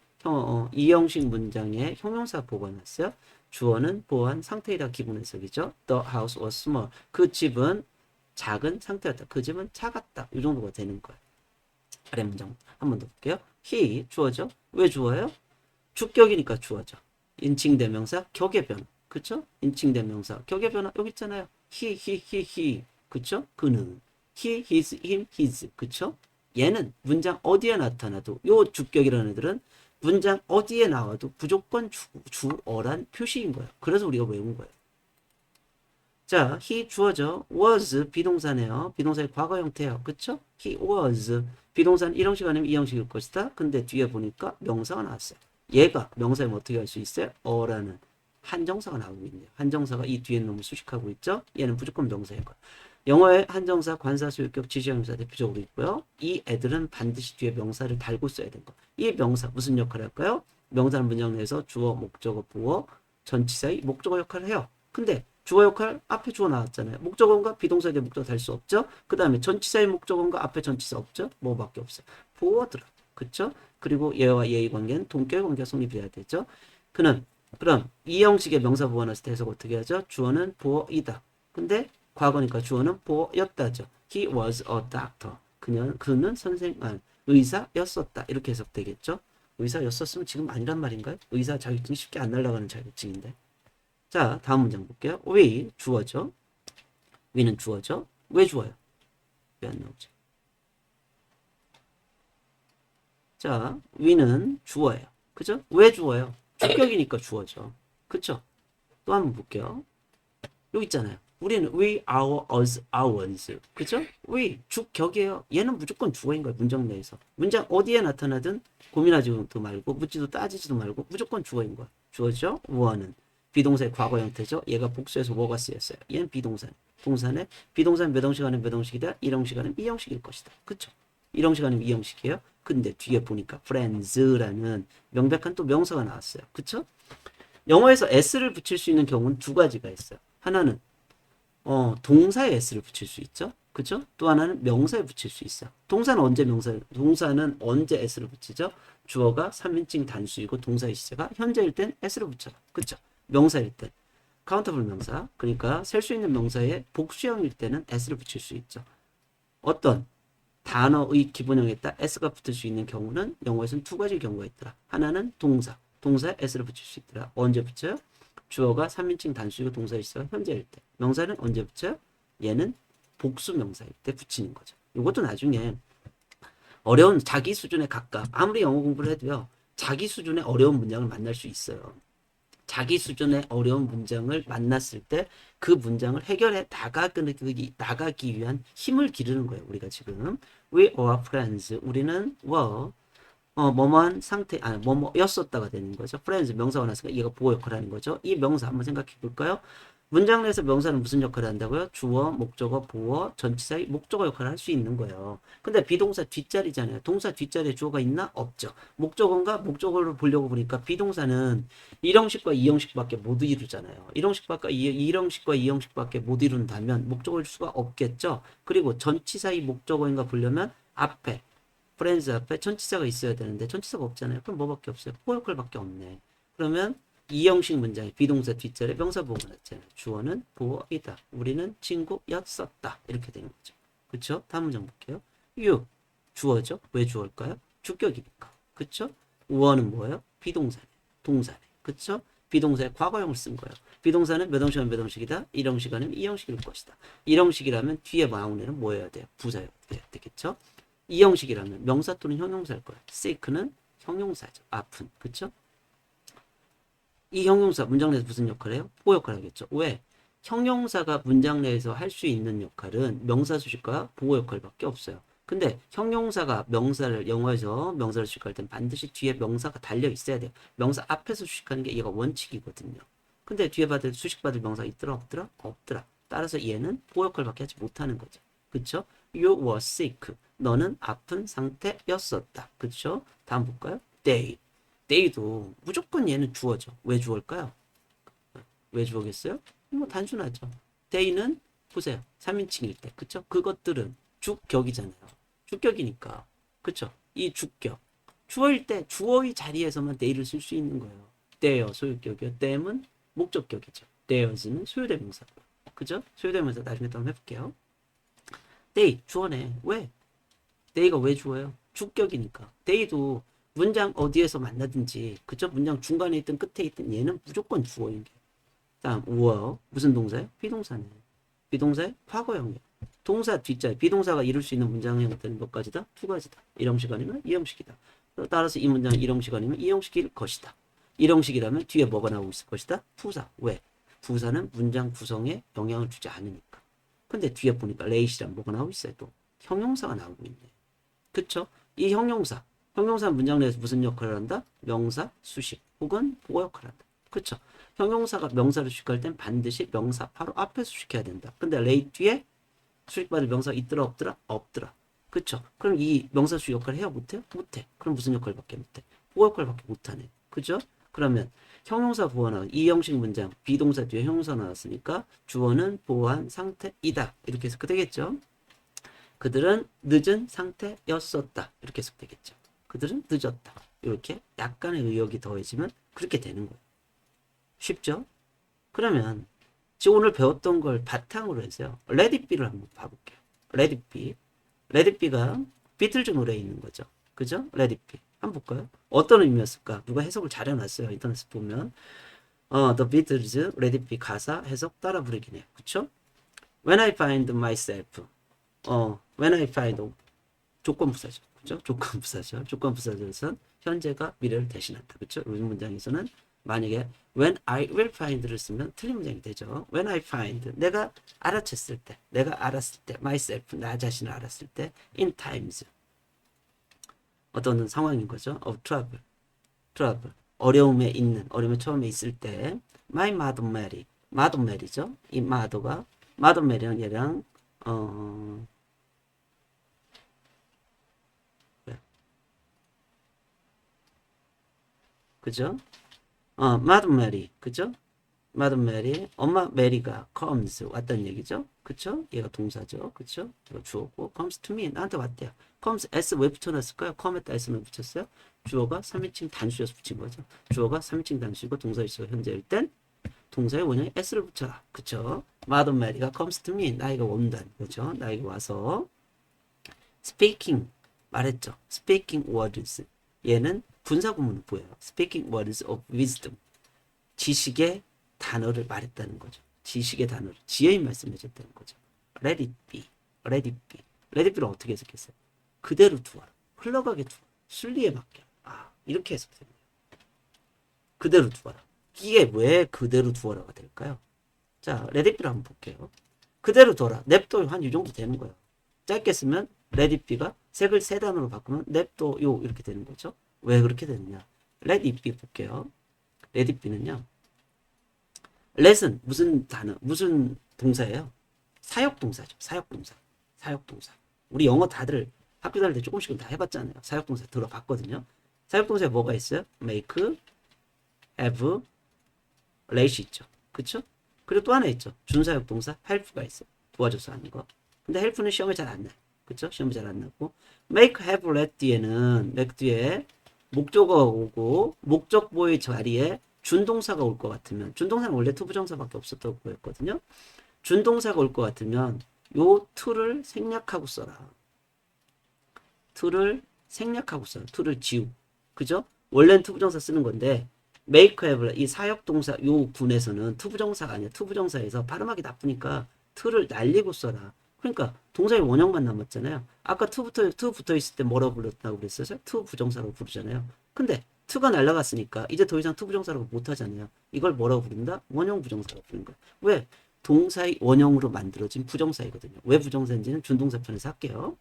이 형식 문장에 형용사 보호가 났어요. 주어는 보호한 상태이다 기본 해석이죠. The house was small. 그 집은 작은 상태였다. 그 집은 작았다. 이 정도가 되는 거예요. 아래 문장 한 번 더 볼게요. he 주어죠. 왜 주어요? 주격이니까 주어죠. 인칭대명사 격의 변화. 그쵸? 인칭대명사 격의 변화 여기 있잖아요. he. 그쵸? 그는. he, his, him, his. 그쵸? 얘는 문장 어디에 나타나도 요 주격이라는 애들은 문장 어디에 나와도 무조건 주어란 표시인 거예요. 그래서 우리가 외운 거예요. 자, he 주어죠. was 비동사네요. 비동사의 과거 형태예요. 그쵸? he was 비동사는 1형식 아니면 2형식일 것이다. 근데 뒤에 보니까 명사가 나왔어요. 얘가 명사에 어떻게 할 수 있어요? 어라는 한정사가 나오고 있네요. 한정사가 이 뒤에 놈을 수식하고 있죠. 얘는 무조건 명사일 거예요. 영어에 한정사, 관사, 소유격, 지시형용사 대표적으로 있고요. 이 애들은 반드시 뒤에 명사를 달고 써야 되는 거. 이 명사 무슨 역할을 할까요? 명사는 문장 내에서 주어, 목적어, 보어, 전치사의 목적어 역할을 해요. 근데 주어 역할 앞에 주어 나왔잖아요. 목적어인가 비동사에 대해 목적어 달 수 없죠. 그 다음에 전치사의 목적어인가 앞에 전치사 없죠. 뭐밖에 없어요. 보어들어. 그쵸? 그리고 얘와 얘의 관계는 동격 관계가 성립해야 되죠. 그는 그럼 이 형식의 명사 보어 나왔을 때 해석 어떻게 하죠? 주어는 보어이다. 근데 과거니까 주어는 보어였다죠. He was a doctor. 그는 의사였었다. 이렇게 해석되겠죠. 의사였었으면 지금 아니란 말인가요? 의사 자격증이 쉽게 안 날아가는 자격증인데. 자, 다음 문장 볼게요. we 주어죠. we는 주어죠. 왜 주어요? 왜 안 나오지? 자, we는 주어예요. 그죠? 왜 주어요? 주격이니까 주어죠. 그쵸? 또 한번 볼게요. 여기 있잖아요. 우리는 we, our, us, ours. 그죠? we, 주격이에요. 얘는 무조건 주어인 거예요. 문장 내에서. 문장 어디에 나타나든 고민하지도 말고 묻지도 따지지도 말고 무조건 주어인 거야. 주어죠? were는. 비동사의 과거 형태죠. 얘가 복수해서 were가 쓰였어요. 얘는 비동사. 동사네. 비동사는 몇 형식 아니면 몇 형식이다? 1형식 아니면 2형식일 것이다. 그쵸? 1형식 아니면 2형식이에요. 근데 뒤에 보니까 friends라는 명백한 또 명사가 나왔어요. 그쵸? 영어에서 s를 붙일 수 있는 경우는 두 가지가 있어요. 하나는 동사에 s를 붙일 수 있죠. 그죠? 또 하나는 명사에 붙일 수 있어요. 동사는 언제 s를 붙이죠? 주어가 3인칭 단수이고 동사의 시제가 현재일 땐 s를 붙여요. 그죠? 명사일 땐 카운터블 명사, 그러니까 셀 수 있는 명사의 복수형일 때는 s를 붙일 수 있죠. 어떤 단어의 기본형에다 s가 붙을 수 있는 경우는 영어에서는 두 가지 경우가 있더라. 하나는 동사에 s를 붙일 수 있더라. 언제 붙여요? 주어가 3인칭 단수이고 동사의 시제가 현재일 때. 명사는 언제 붙여요? 얘는 복수 명사일 때 붙이는 거죠. 이것도 나중에 어려운 자기 수준에 각각 아무리 영어 공부를 해도요. 자기 수준의 어려운 문장을 만날 수 있어요. 자기 수준의 어려운 문장을 만났을 때 그 문장을 해결해 나가기 위한 힘을 기르는 거예요. 우리가 지금 we were friends. 우리는 were 뭐뭐한 상태, 뭐뭐였었다가 되는 거죠. friends 명사가 나왔으니까 얘가 보호 역할을 하는 거죠. 이 명사 한번 생각해 볼까요? 문장 내에서 명사는 무슨 역할을 한다고요? 주어, 목적어, 보어, 전치사의 목적어 역할을 할 수 있는 거예요. 근데 비동사 뒷자리잖아요. 동사 뒷자리에 주어가 있나? 없죠. 목적어인가? 목적어를 보려고 보니까 비동사는 1형식과 2형식밖에 못 이루잖아요. 1형식과 2형식밖에 못 이룬다면 목적어일 수가 없겠죠. 그리고 전치사의 목적어인가 보려면 앞에 프렌즈 앞에 전치사가 있어야 되는데 전치사가 없잖아요. 그럼 뭐밖에 없어요? 보호 역할밖에 없네. 그러면 이형식 문장에 비동사 뒷자리에 명사 보호가 났잖아요. 주어는 보어이다. 우리는 친구였었다. 이렇게 되는 거죠. 그쵸? 다음 문장 볼게요. you 주어죠. 왜 주어일까요? 주격이니까. 그쵸? 우어는 뭐예요? 비동사네. 동사네. 그쵸? 비동사의 과거형을 쓴 거예요. 비동사는 몇 형식이면 몇 형식이다? 1형식 아니면 2형식일 것이다. 1형식이라면 뒤에 나오는 뭐여야 돼요? 부사여야 되겠죠? 2형식이라면 명사 또는 형용사일 거예요. sick는 형용사죠. 아픈. 그쵸? 이 형용사 문장 내에서 무슨 역할을 해요? 보호 역할을 하겠죠. 왜? 형용사가 문장 내에서 할 수 있는 역할은 명사 수식과 보호 역할밖에 없어요. 근데 형용사가 영어에서 명사를 수식할 땐 반드시 뒤에 명사가 달려 있어야 돼요. 명사 앞에서 수식하는 게 얘가 원칙이거든요. 근데 뒤에 수식받을 명사가 있더라 없더라? 없더라. 따라서 얘는 보호 역할밖에 하지 못하는 거죠. 그쵸? You were sick. 너는 아픈 상태였었다. 그쵸? 다음 볼까요? day도 무조건 얘는 주어죠. 왜 주어일까요? 왜 주어겠어요? 뭐 단순하죠. day는 보세요. 3인칭일 때. 그쵸? 그것들은 주격이잖아요. 주격이니까. 그쵸? 이 주격. 주어일 때 주어의 자리에서만 day를 쓸 수 있는 거예요. their 소유격이요. them은 목적격이죠. theirs는 소유대명사고요. 그죠? 소유대명사 나중에 또 한번 해볼게요. day 주어네. 왜? day가 왜 주어요? 주격이니까. day도 문장 어디에서 만나든지 그쵸? 문장 중간에 있든 끝에 있든 얘는 무조건 주어인 게. 다음 우어 무슨 동사예요? 비동사네. 비동사의 과거형이에요. 동사 뒷자리 비동사가 이룰 수 있는 문장 형태는 몇 가지다? 두 가지다. 1형식 아니면 2형식이다. 따라서 이 문장은 이 형식 아니면 이 형식일 것이다. 이 형식이라면 뒤에 뭐가 나오고 있을 것이다? 부사. 왜? 부사는 문장 구성에 영향을 주지 않으니까. 근데 뒤에 보니까 레이시랑 뭐가 나오고 있어요? 또 형용사가 나오고 있네. 그쵸? 이 형용사. 형용사 문장 내에서 무슨 역할을 한다? 명사, 수식 혹은 보호 역할을 한다. 그쵸? 형용사가 명사를 수식할 땐 반드시 명사 바로 앞에 수식해야 된다. 근데 레이 뒤에 수식받을 명사가 있더라 없더라? 없더라. 그쵸? 그럼 이 명사 수식 역할을 해야 못해요? 못해. 그럼 무슨 역할밖에 못해? 보호 역할밖에 못하네. 그죠? 그러면 형용사 보호는 이 형식 문장 비동사 뒤에 형용사 나왔으니까 주어는 보호한 상태이다. 이렇게 해석이 되겠죠? 그들은 늦은 상태였었다. 이렇게 해석되겠죠. 그들은 늦었다. 이렇게 약간의 의역이 더해지면 그렇게 되는 거예요. 쉽죠? 그러면 지금 오늘 배웠던 걸 바탕으로 해서요. Let It Be를 한번 봐볼게요. Let It Be. Let It Be가 비틀즈 노래에 있는 거죠. 그죠? Let It Be. 한번 볼까요? 어떤 의미였을까? 누가 해석을 잘 해놨어요. 인터넷에 보면. The Beatles, Let It Be 가사 해석 따라 부르긴 해요. 그쵸? When I find myself. When I find 조건부사죠. 그죠? 조건부사죠. 조건부사절에서는 현재가 미래를 대신한다. 그쵸? 이 문장에서는 만약에 when I will find를 쓰면 틀린 문장이 되죠. when I find 내가 알아챘을 때, 내가 알았을 때, myself 나 자신을 알았을 때, in times 어떤 상황인 거죠. of trouble 어려움에 있는 어려움에 처음에 있을 때 my mother Mary죠. 이 mother Mary는 얘랑 그죠? mother Mary 그죠? mother Mary 엄마 메리가 comes 왔다는 얘기죠. 그쵸? 얘가 동사죠. 그쵸? 이거 주어고 comes to me 나한테 왔대요. comes s 왜 붙여놨을까요? come에다 s는 붙였어요. 주어가 3인칭 단수여서 붙인 거죠. 주어가 3인칭 단수이고 동사 있어가 현재일 땐 동사의 원형에 s를 붙여라. 그쵸? mother Mary가 comes to me 나이가 온다는 거죠. 나이가 와서 speaking 말했죠. speaking words 얘는 분사구문을 보여요. speaking words of wisdom 지식의 단어를 말했다는 거죠. 지식의 단어를 지혜인 말씀해줬다는 거죠. Let it be. Let it be. Let it be를 어떻게 해석했어요? 그대로 두어라. 흘러가게 두어라. 순리에 맡겨. 이렇게 해석됩니다. 그대로 두어라. 이게 왜 그대로 두어라가 될까요? 자, Let it be를 한번 볼게요. 그대로 둬라. 냅둬 한 이 정도 되는 거예요. 짧게 쓰면 Let it be가 색을 세 단어로 바꾸면 냅둬요 이렇게 되는 거죠. 왜 그렇게 되느냐? Let it be 볼게요. Let it be는요. let은 무슨 단어, 무슨 동사예요? 사역동사죠. 사역동사. 우리 영어 다들 학교 다닐 때 조금씩은 다 해봤잖아요. 사역동사 들어봤거든요. 사역동사에 뭐가 있어요? make, have, let 있죠. 그쵸? 그리고 또 하나 있죠. 준사역동사 help가 있어요. 도와줘서 하는 거. 근데 help는 시험에 잘 안 나요. 그쵸? 시험에 잘 안 나고 make, have, let 뒤에는 make 뒤에 목적어가 오고 목적보의 자리에 준동사가 올 것 같으면 준동사는 원래 투부정사밖에 없었다고 보였거든요. 준동사가 올 것 같으면 요 to를 생략하고 써라. to를 to를 지우. 그죠? 원래는 투부정사 쓰는 건데 make, have 이 사역동사 요 군에서는 투부정사가 아니야. 투부정사에서 발음하기 나쁘니까 to를 날리고 써라. 그러니까 동사의 원형만 남았잖아요. 아까 to 붙어 있을 때 뭐라고 불렀다고 그랬어요? to 부정사라고 부르잖아요. 근데 to가 날라갔으니까 이제 더 이상 to 부정사라고 못하잖아요. 이걸 뭐라고 부른다? 원형 부정사라고 부르는 거야. 왜? 동사의 원형으로 만들어진 부정사이거든요. 왜 부정사인지는 준동사 편에서 할게요.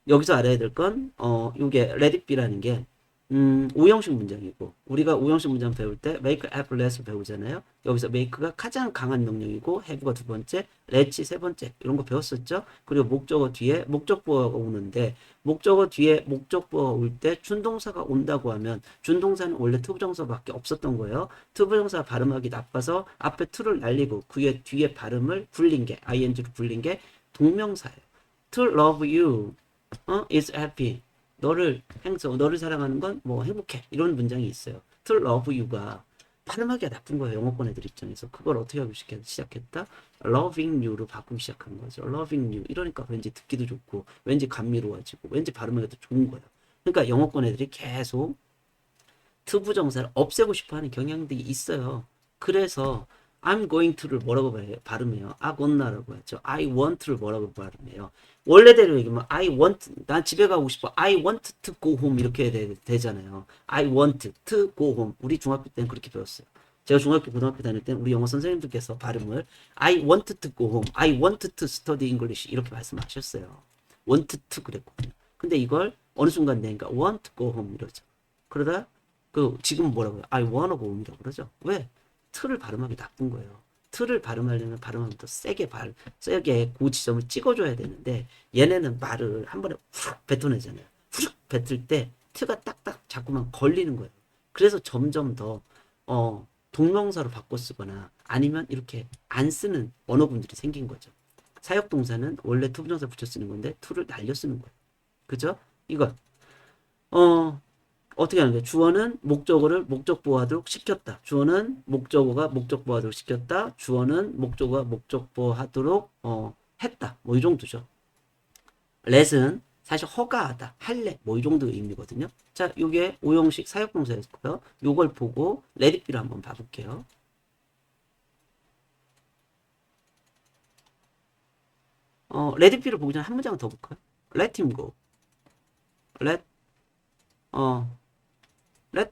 여기서 알아야 될 건 요게 let it be라는 게 오형식 문장이고 우리가 오형식 문장 배울 때 make, have, let을 배우잖아요. 여기서 make가 가장 강한 명령이고 have가 두 번째, let이 세 번째 이런 거 배웠었죠. 그리고 목적어 뒤에 목적보어가 오는데 목적어 뒤에 목적보어가 올 때 준동사가 온다고 하면 준동사는 원래 투부정사밖에 없었던 거예요. 투부정사 발음하기 나빠서 앞에 to를 날리고 그의 뒤에 발음을 굴린 게 ing로 굴린 게 동명사예요. To love you is happy. 너를 사랑하는 건 뭐 행복해. 이런 문장이 있어요. To love you가 발음하기가 나쁜 거예요. 영어권 애들 입장에서. 그걸 어떻게 하기 시작했다? loving you로 바꾸기 시작한 거죠. loving you. 이러니까 왠지 듣기도 좋고 왠지 감미로워지고 왠지 발음하기도 좋은 거예요. 그러니까 영어권 애들이 계속 투부정사를 없애고 싶어하는 경향들이 있어요. 그래서 I'm going to를 뭐라고 발음해요? I gonna라고 하죠. I want를 뭐라고 발음해요? 원래대로 얘기하면 I want, 난 집에 가고 싶어. I want to go home 이렇게 되잖아요. I want to go home. 우리 중학교 때는 그렇게 배웠어요. 제가 중학교, 고등학교 다닐 때는 우리 영어 선생님들께서 발음을 I want to go home, I want to study English 이렇게 말씀하셨어요. want to 그랬거든요. 근데 이걸 어느 순간 되니까 want to go home 이러죠. 그러다 지금 뭐라고요? I wanna go home이라고 그러죠. 왜? 트를 발음하기 나쁜 거예요. 트를 발음하려면 발음하면 더 세게 그 지점을 찍어줘야 되는데 얘네는 말을 한 번에 훅 뱉어내잖아요. 훅 뱉을 때 트가 딱딱 자꾸만 걸리는 거예요. 그래서 점점 더 동명사로 바꿔 쓰거나 아니면 이렇게 안 쓰는 언어군들이 생긴 거죠. 사역동사는 원래 투부정사 붙여 쓰는 건데 투를 날려 쓰는 거예요. 그죠? 이거 어떻게 하는 거예요? 주어는 목적어를 목적보호하도록 시켰다. 주어는 목적어가 목적보호하도록 시켰다. 주어는 목적어가 목적보호하도록 했다. 뭐 이 정도죠. let은 사실 허가하다, 할래, 뭐 이 정도 의미거든요. 자, 요게 오형식 사역동사였고요. 요걸 보고 let it be를 한번 봐볼게요. let it be를 보기 전에 한 문장 더 볼까요? let him go. let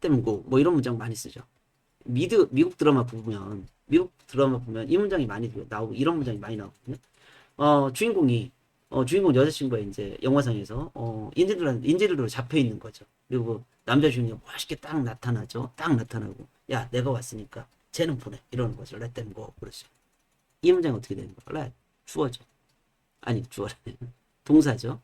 them go. 뭐 이런 문장 많이 쓰죠. 미국 드라마 보면 이 문장이 많이 나오고 이런 문장이 많이 나오거든요. 주인공 여자친구가 이제 영화상에서 인질로 잡혀 있는 거죠. 그리고 남자 주인공이 멋있게 딱 나타나죠. 딱 나타나고 야 내가 왔으니까 쟤는 보내 이러는 거죠. let them go 그렇죠. 이 문장이 어떻게 되는 거야? let 주어죠. 아니 주어래 동사죠.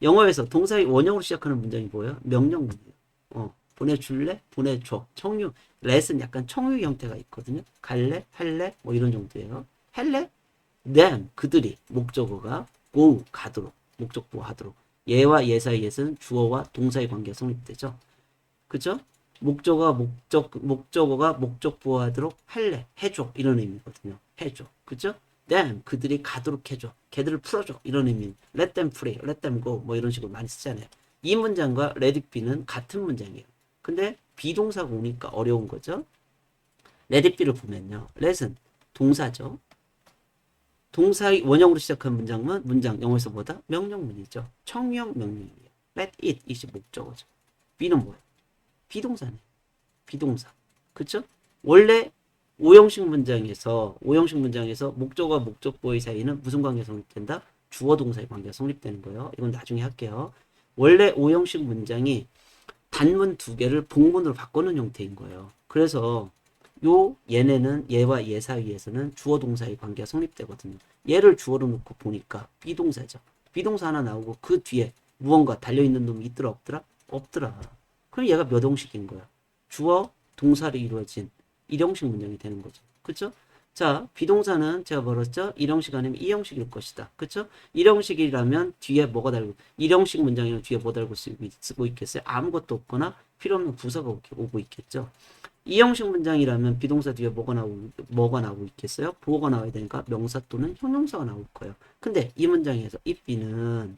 영어에서 동사의 원형으로 시작하는 문장이 뭐예요? 명령문이에요. 보내줄래? 보내줘. 청유. let은 약간 청유 형태가 있거든요. 갈래? 할래? 뭐 이런 정도예요. 할래? them 그들이 목적어가 go 가도록 목적보호 하도록 얘와 얘 사이에서는 주어와 동사의 관계가 성립되죠. 그죠? 목적어가 목적보호하도록 할래 해줘 이런 의미거든요. 해줘. 그죠? them 그들이 가도록 해줘. 걔들을 풀어줘 이런 의미. let them free, let them go 뭐 이런 식으로 많이 쓰잖아요. 이 문장과 let it be는 같은 문장이에요. 근데 비동사가 오니까 어려운 거죠. let it be를 보면요. let은 동사죠. 동사의 원형으로 시작한 문장 영어에서 뭐다? 명령문이죠. 청유형 명령이에요. let it 이시 목적어죠. be는 뭐예요? 비동사네. 비동사. 그쵸? 원래 오형식 문장에서 목적어와 목적보의 사이는 무슨 관계가 성립된다? 주어 동사의 관계가 성립되는 거예요. 이건 나중에 할게요. 원래 오형식 문장이 단문 두 개를 복문으로 바꾸는 형태인 거예요. 그래서 얘네는 얘와 얘 사이에서는 주어 동사의 관계가 성립되거든요. 얘를 주어로 놓고 보니까 비동사죠. 비동사 하나 나오고 그 뒤에 무언가 달려있는 놈이 있더라 없더라? 없더라. 그럼 얘가 몇 형식인 거야? 주어 동사로 이루어진 일형식 문장이 되는 거죠. 그쵸? 자, 비동사는 제가 뭐랬죠? 1형식 아니면 2형식일 것이다. 그쵸? 1형식이라면 뒤에 뭐가 달고 1형식 문장이면 뒤에 뭐 달고 쓰고 있겠어요? 아무것도 없거나 필요 없는 부사가 오고 있겠죠. 2형식 문장이라면 비동사 뒤에 뭐가 나오고 있겠어요? 보어가 나와야 되니까 명사 또는 형용사가 나올 거예요. 근데 이 문장에서 itbe는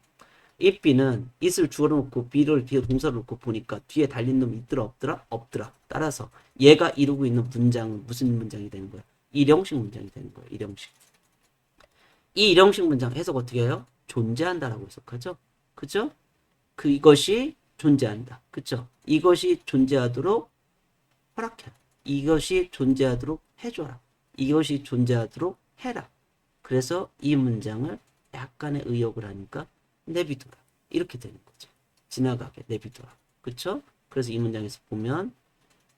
it을 주어로 놓고 be를 동사로 놓고 보니까 뒤에 달린 놈이 있더라 없더라? 없더라. 따라서 얘가 이루고 있는 문장은 무슨 문장이 되는 거야? 일형식 문장이 되는 거예요. 일형식. 이 일형식 문장 해석 어떻게 해요? 존재한다라고 해석하죠. 그죠? 이것이 존재한다. 그죠? 이것이 존재하도록 허락해. 이것이 존재하도록 해줘라. 이것이 존재하도록 해라. 그래서 이 문장을 약간의 의역을 하니까 내비둬라. 이렇게 되는 거죠. 지나가게 내비둬라. 그쵸? 그래서 이 문장에서 보면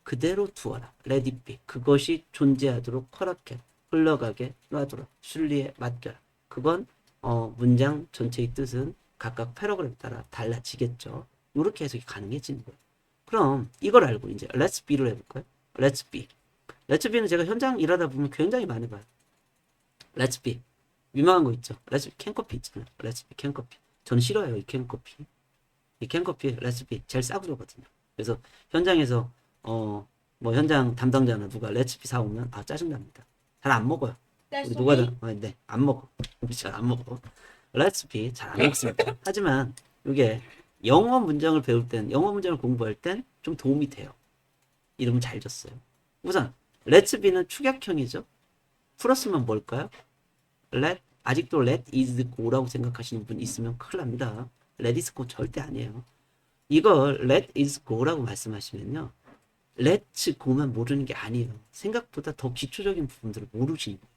그대로 두어라. let it be. 그것이 존재하도록 허락해. 흘러가게 놔두라. 순리에 맡겨라. 그건 문장 전체의 뜻은 각각 패러그램에 따라 달라지겠죠. 이렇게 해석이 가능해지는 거예요. 그럼 이걸 알고 이제 let's be를 해볼까요? let's be. let's be는 제가 현장 일하다 보면 굉장히 많이 봐요. let's be. 유명한 거 있죠. let's be 캔커피 있잖아요. let's be 캔커피. 저는 싫어요. 이 캔커피. 이 캔커피 let's be 제일 싸구려거든요. 그래서 현장에서 뭐 현장 담당자나 누가 let's be 사오면 짜증납니다. 잘 안 먹어요. 우리 누가 네, 안 먹어. 잘 안 먹어. let's be 잘 안 먹습니다. 하지만 이게 영어 문장을 배울 땐, 영어 문장을 공부할 땐 좀 도움이 돼요. 이름을 잘 줬어요. 우선 let's be는 축약형이죠. 플러스면 뭘까요? let 아직도 let is go라고 생각하시는 분 있으면 큰일 납니다. let is go 절대 아니에요. 이걸 let is go라고 말씀하시면요. let's go만 모르는 게 아니에요. 생각보다 더 기초적인 부분들을 모르시는 거예요.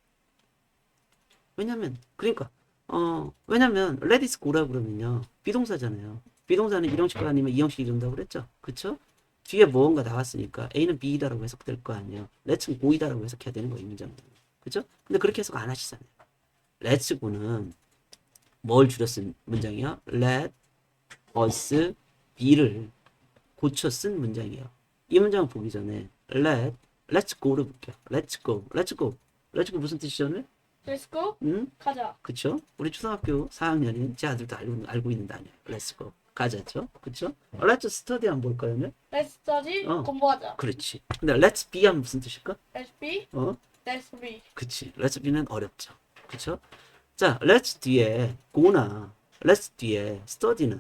왜냐면 let is go라고 그러면요. 비동사잖아요. 비동사는 1형식 아니면 2형식 이른다고 그랬죠. 그쵸? 뒤에 무언가 나왔으니까 A는 B이다라고 해석될 거 아니에요. let's go이다라고 해석해야 되는 거예요. 이 문장은. 그죠? 근데 그렇게 해석 안 하시잖아요. let's go는 뭘 줄여 쓴 문장이요? let us be를 고쳐 쓴 문장이에요. 이 문장을 보기 전에 let's go를 볼게요. let's go. let's go 무슨 뜻이죠? 오늘? Let's go. 응? 가자. 그쵸? 우리 초등학교 4학년인 제 아들도 알고 있는 단어예요. let's go. 가자죠. 그쵸? let's study 하면 뭘까요? 오늘? Let's study. 어. 공부하자. 그렇지. 근데 let's be 하면 무슨 뜻일까? Let's be. 어? Let's be. 그치. let's be는 어렵죠. 그쵸? 자, let's 뒤에 go나 let's 뒤에 study나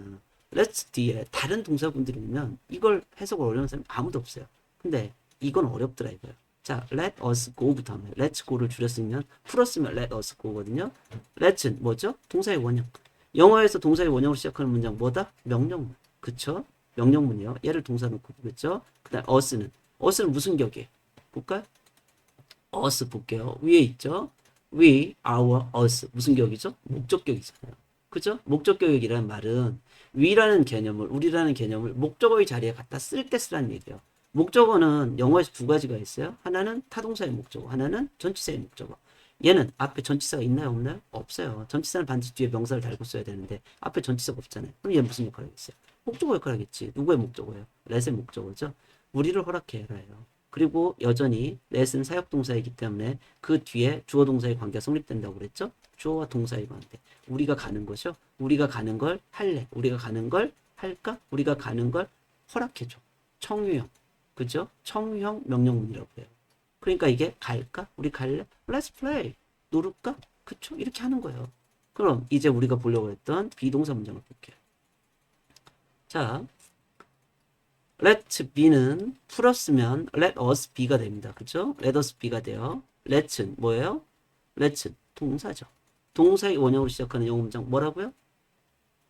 let's 뒤에 다른 동사분들이 오면 이걸 해석을 어려운 사람이 아무도 없어요. 근데 이건 어렵더라 이거예요. 자, let us go부터 하면 let's go를 줄였으면 풀었으면 let us go거든요. let'은 뭐죠? 동사의 원형. 영어에서 동사의 원형으로 시작하는 문장 뭐다? 명령문. 그쵸? 명령문이요. 얘를 동사 놓고 보겠죠? 그 다음 us는 무슨 격이에요? 볼까요? us 볼게요. 위에 있죠? we, our, us 무슨 격이죠? 목적격이잖아요. 그죠? 목적격이라는 말은 we라는 개념을 우리라는 개념을 목적어의 자리에 갖다 쓸 때 쓰라는 얘기예요. 목적어는 영어에서 두 가지가 있어요. 하나는 타동사의 목적어, 하나는 전치사의 목적어. 얘는 앞에 전치사가 있나요, 없나요? 없어요. 전치사는 반드시 뒤에 명사를 달고 써야 되는데 앞에 전치사가 없잖아요. 그럼 얘는 무슨 역할을 하겠어요? 목적어 역할을 하겠지. 누구의 목적어예요? let의 목적어죠. 우리를 허락해라요. 그리고 여전히 let은 사역동사이기 때문에 그 뒤에 주어 동사의 관계가 성립된다고 그랬죠? 주어와 동사의 관계. 우리가 가는 거죠. 우리가 가는 걸 할래. 우리가 가는 걸 할까? 우리가 가는 걸 허락해줘. 청유형. 그죠? 청유형 명령문이라고 해요. 그러니까 이게 갈까? 우리 갈래? Let's play. 놀을까? 그쵸? 이렇게 하는 거예요. 그럼 이제 우리가 보려고 했던 비동사 문장을 볼게요. 자, let be는 풀었으면 let us be가 됩니다. 그쵸? let us be가 돼요. let은 뭐예요? let은 동사죠. 동사의 원형으로 시작하는 영어 문장 뭐라고요?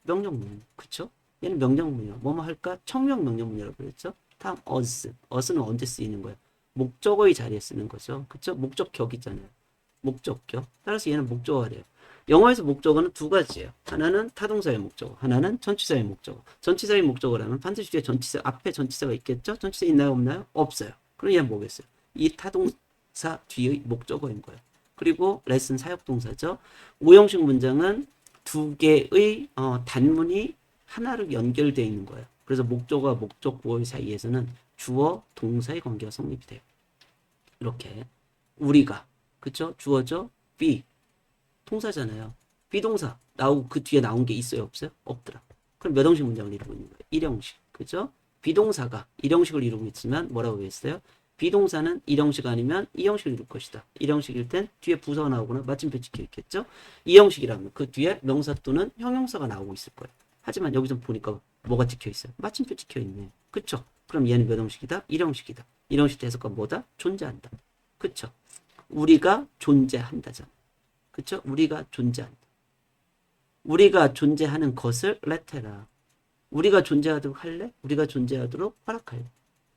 명령문. 그쵸? 얘는 명령문이요. 뭐뭐 할까? 청명 명령문이라고 그랬죠? 다음 us. us는 언제 쓰이는 거예요? 목적어의 자리에 쓰는 거죠. 그쵸? 목적격이잖아요. 목적격. 따라서 얘는 목적어가 돼요. 영어에서 목적어는 두 가지예요. 하나는 타동사의 목적어, 하나는 전치사의 목적어. 전치사의 목적어라면 반드시 뒤에 전치사, 앞에 전치사가 있겠죠? 전치사 있나요, 없나요? 없어요. 그럼 얘는 뭐겠어요? 이 타동사 뒤의 목적어인 거예요. 그리고 let은 사역동사죠. 오형식 문장은 두 개의 단문이 하나로 연결되어 있는 거예요. 그래서 목적어와 목적보호 사이에서는 주어, 동사의 관계가 성립이 돼요. 이렇게 우리가 그쵸? 주어죠? be 동사잖아요. 비동사 나오고 그 뒤에 나온 게 있어요, 없어요? 없더라. 그럼 몇 형식 문장을 이루고 있는 거예요? 1형식. 그죠? 비동사가 1형식을 이루고 있으면 뭐라고 했어요? 비동사는 1형식 아니면 2형식을 이룰 것이다. 1형식일 땐 뒤에 부사가 나오거나 마침표 찍혀 있겠죠? 2형식이라면 그 뒤에 명사 또는 형용사가 나오고 있을 거예요. 하지만 여기 좀 보니까 뭐가 찍혀 있어요? 마침표 찍혀 있네. 그쵸? 그럼 얘는 몇 형식이다? 1형식이다. 1형식 해석과 뭐다? 존재한다. 그쵸? 우리가 존재한다잖아. 그쵸? 우리가 존재한다. 우리가 존재하는 것을 let해라. 우리가 존재하도록 할래? 우리가 존재하도록 허락할래.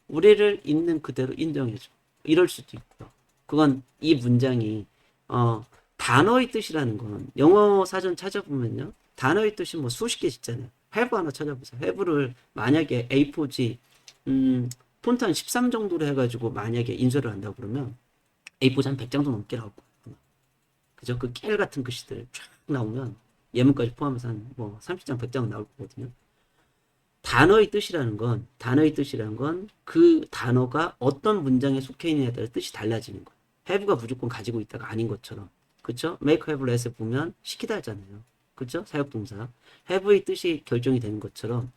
우리를 있는 그대로 인정해줘. 이럴 수도 있고요. 그건 이 문장이 단어의 뜻이라는 건 영어 사전 찾아보면요. 단어의 뜻이 뭐 수십 개 있잖아요. have 하나 찾아보세요. have를 만약에 A4지 폰트 한 13 정도로 해가지고 만약에 인쇄를 한다고 그러면 A4지 한 100장도 넘게 나올 거예요. 그죠? 그 깨알 같은 글씨들 쫙 나오면 예문까지 포함해서 한 뭐 30장, 100장 나올 거거든요. 단어의 뜻이라는 건 그 단어가 어떤 문장에 속해 있느냐에 따라 뜻이 달라지는 거예요. have가 무조건 가지고 있다가 아닌 것처럼. 그쵸? make, have, let에 보면 시키다 하잖아요. 그쵸? 사역동사. have의 뜻이 결정이 되는 것처럼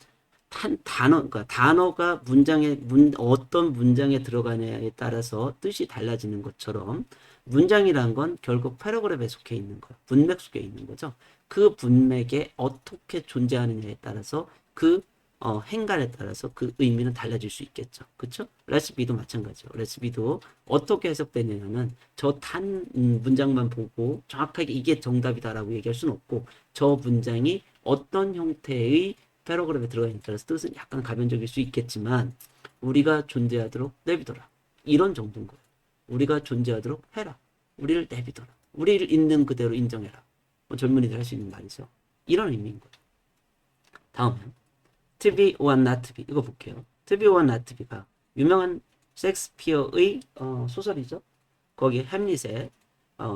그러니까 단어가 어떤 문장에 들어가냐에 따라서 뜻이 달라지는 것처럼 문장이란 건 결국 패러그래프에 속해 있는 거예요. 문맥 속에 있는 거죠. 그 문맥에 어떻게 존재하느냐에 따라서 그 행간에 따라서 그 의미는 달라질 수 있겠죠. 그쵸? let's be도 마찬가지죠. let's be도 어떻게 해석되냐면 저 단 문장만 보고 정확하게 이게 정답이다라고 얘기할 수는 없고 저 문장이 어떤 형태의 패러그램에 들어가 있는 따라서 뜻은 약간 가변적일 수 있겠지만 우리가 존재하도록 내비둬라. 이런 정도인 거예요. 우리가 존재하도록 해라. 우리를 내비둬라. 우리를 있는 그대로 인정해라. 뭐 젊은이들 할 수 있는 말이죠. 이런 의미인 거예요. 다음은 to be or not to be 이거 볼게요. to be or not to be가 유명한 셰익스피어의 소설이죠. 거기 햄릿에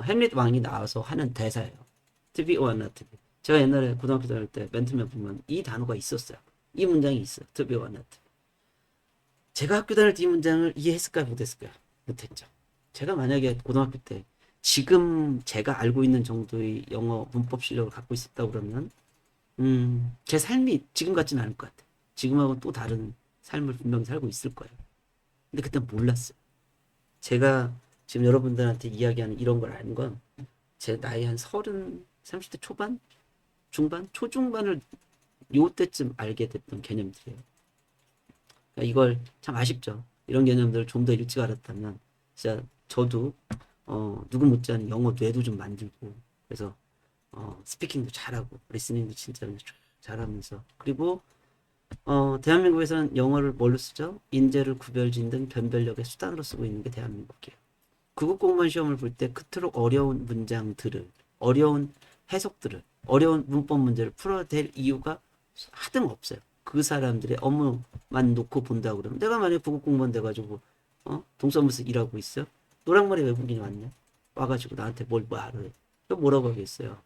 햄릿 왕이 나와서 하는 대사예요. to be or not to be. 제가 옛날에 고등학교 다닐 때 맨투맨 보면 이 단어가 있었어요. 이 문장이 있어요. to be or not to be. 제가 학교 다닐 때 이 문장을 이해했을까요? 못했을까요? 못했죠. 제가 만약에 고등학교 때 지금 제가 알고 있는 정도의 영어 문법 실력을 갖고 있었다 그러면 제 삶이 지금 같지는 않을 것 같아요. 지금하고는 또 다른 삶을 분명히 살고 있을 거예요. 근데 그때 몰랐어요. 제가 지금 여러분들한테 이야기하는 이런 걸 아는 건 제 나이 한 30대 초반? 중반? 초중반을 요때쯤 알게 됐던 개념들이에요. 그러니까 이걸 참 아쉽죠. 이런 개념들을 좀 더 일찍 알았다면 진짜 저도 누구 못지않은 영어 뇌도 좀 만들고 그래서 스피킹도 잘하고 리스닝도 진짜 잘하면서 그리고 대한민국에서는 영어를 뭘로 쓰죠? 인재를 구별짓는 변별력의 수단으로 쓰고 있는 게 대한민국이에요. 구급 공무원 시험을 볼 때 그토록 어려운 문장들을 어려운 해석들을 어려운 문법 문제를 풀어야 될 이유가 하등 없어요. 그 사람들의 업무만 놓고 본다 그러면 내가 만약에 구급 공무원 돼가지고 동사무소 일하고 있어 노랑머리 외국인이 왔네 와가지고 나한테 뭘 말을 해 그럼 뭐라고 하겠어요?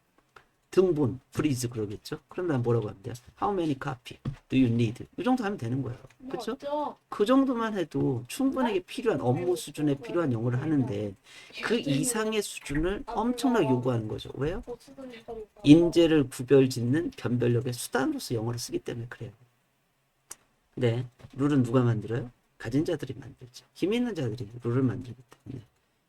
등본, 프리즈 그러겠죠? 그럼 난 뭐라고 하면 돼요? How many copy do you need? 이 정도 하면 되는 거예요. 그렇죠? 맞죠? 그 정도만 해도 충분하게 필요한 업무 수준에 필요한 영어를 하는데 그 이상의 수준을 엄청나게 요구하는 거죠. 왜요? 인재를 구별짓는 변별력의 수단으로서 영어를 쓰기 때문에 그래요. 네, 룰은 누가 만들어요? 가진 자들이 만들죠. 힘 있는 자들이 룰을 만들기 때문에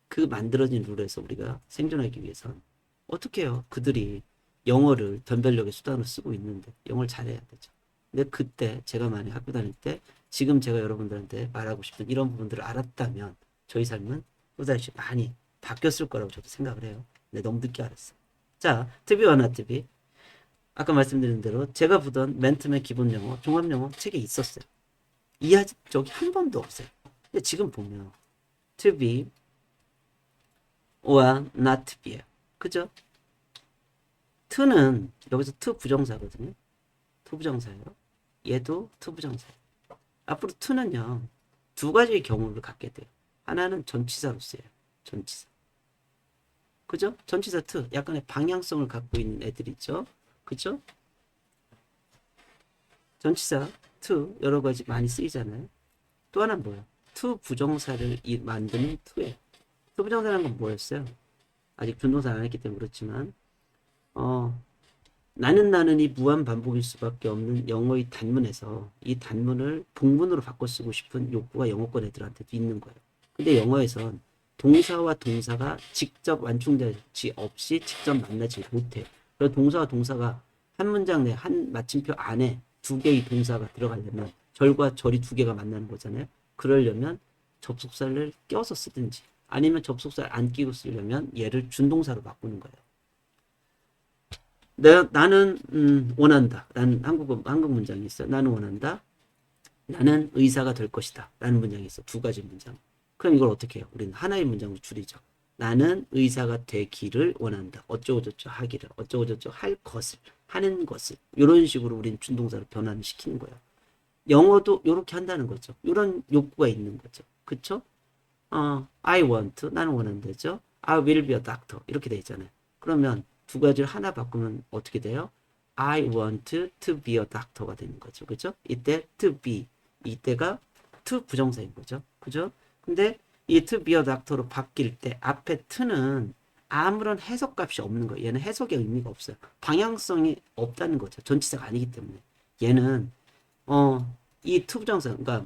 그 만들어진 룰에서 우리가 생존하기 위해선 어떻게 해요? 그들이 영어를 변별력의 수단으로 쓰고 있는데 영어를 잘해야 되죠. 근데 그때 제가 만약 학교 다닐 때 지금 제가 여러분들한테 말하고 싶은 이런 부분들을 알았다면 저희 삶은 또다시 많이 바뀌었을 거라고 저도 생각을 해요. 근데 너무 늦게 알았어요. 자, to be or not to be. 아까 말씀드린 대로 제가 보던 맨투맨 기본 영어, 종합 영어 책에 있었어요. 이해한 적이 한 번도 없어요. 근데 지금 보면 to be or not to be예요. 그죠? to는 여기서 to 부정사거든요. to 부정사예요. 얘도 to 부정사예요. 앞으로 to는요. 두 가지의 경우를 갖게 돼요. 하나는 전치사로 쓰여요. 전치사. 그죠? 전치사 to 약간의 방향성을 갖고 있는 애들 있죠. 그죠? 전치사 to 여러 가지 많이 쓰이잖아요. 또 하나는 뭐예요? to 부정사를 만드는 to예요. to 부정사라는 건 뭐였어요? 아직 준동사 안 했기 때문에 그렇지만 나는이 무한 반복일 수밖에 없는 영어의 단문에서 이 단문을 복문으로 바꿔 쓰고 싶은 욕구가 영어권 애들한테도 있는 거예요. 근데 영어에선 동사와 동사가 직접 완충되지 없이 직접 만나지 못해요. 그래서 동사와 동사가 한 문장 내 한 마침표 안에 두 개의 동사가 들어가려면 절과 절이 두 개가 만나는 거잖아요. 그러려면 접속사를 껴서 쓰든지 아니면 접속사를 안 끼고 쓰려면 얘를 준동사로 바꾸는 거예요. 나는 원한다. 라는 한국 문장이 있어요. 나는 원한다. 나는 의사가 될 것이다. 라는 문장이 있어. 두 가지 문장. 그럼 이걸 어떻게 해요? 우리는 하나의 문장으로 줄이죠. 나는 의사가 되기를 원한다. 어쩌고저쩌고 하기를. 어쩌고저쩌고 할 것을. 하는 것을. 이런 식으로 우리는 준동사로 변환을 시키는 거예요. 영어도 이렇게 한다는 거죠. 이런 욕구가 있는 거죠. 그쵸? I want. 나는 원한다죠. I will be a doctor. 이렇게 돼 있잖아요. 그러면 두 가지를 하나 바꾸면 어떻게 돼요? I want to be a doctor가 되는 거죠. 그죠? 이때 to be. 이때가 to 부정사인 거죠. 그죠? 근데 이 to be a doctor로 바뀔 때 앞에 to는 아무런 해석값이 없는 거예요. 얘는 해석의 의미가 없어요. 방향성이 없다는 거죠. 전치사가 아니기 때문에. 얘는 이 to 부정사 그러니까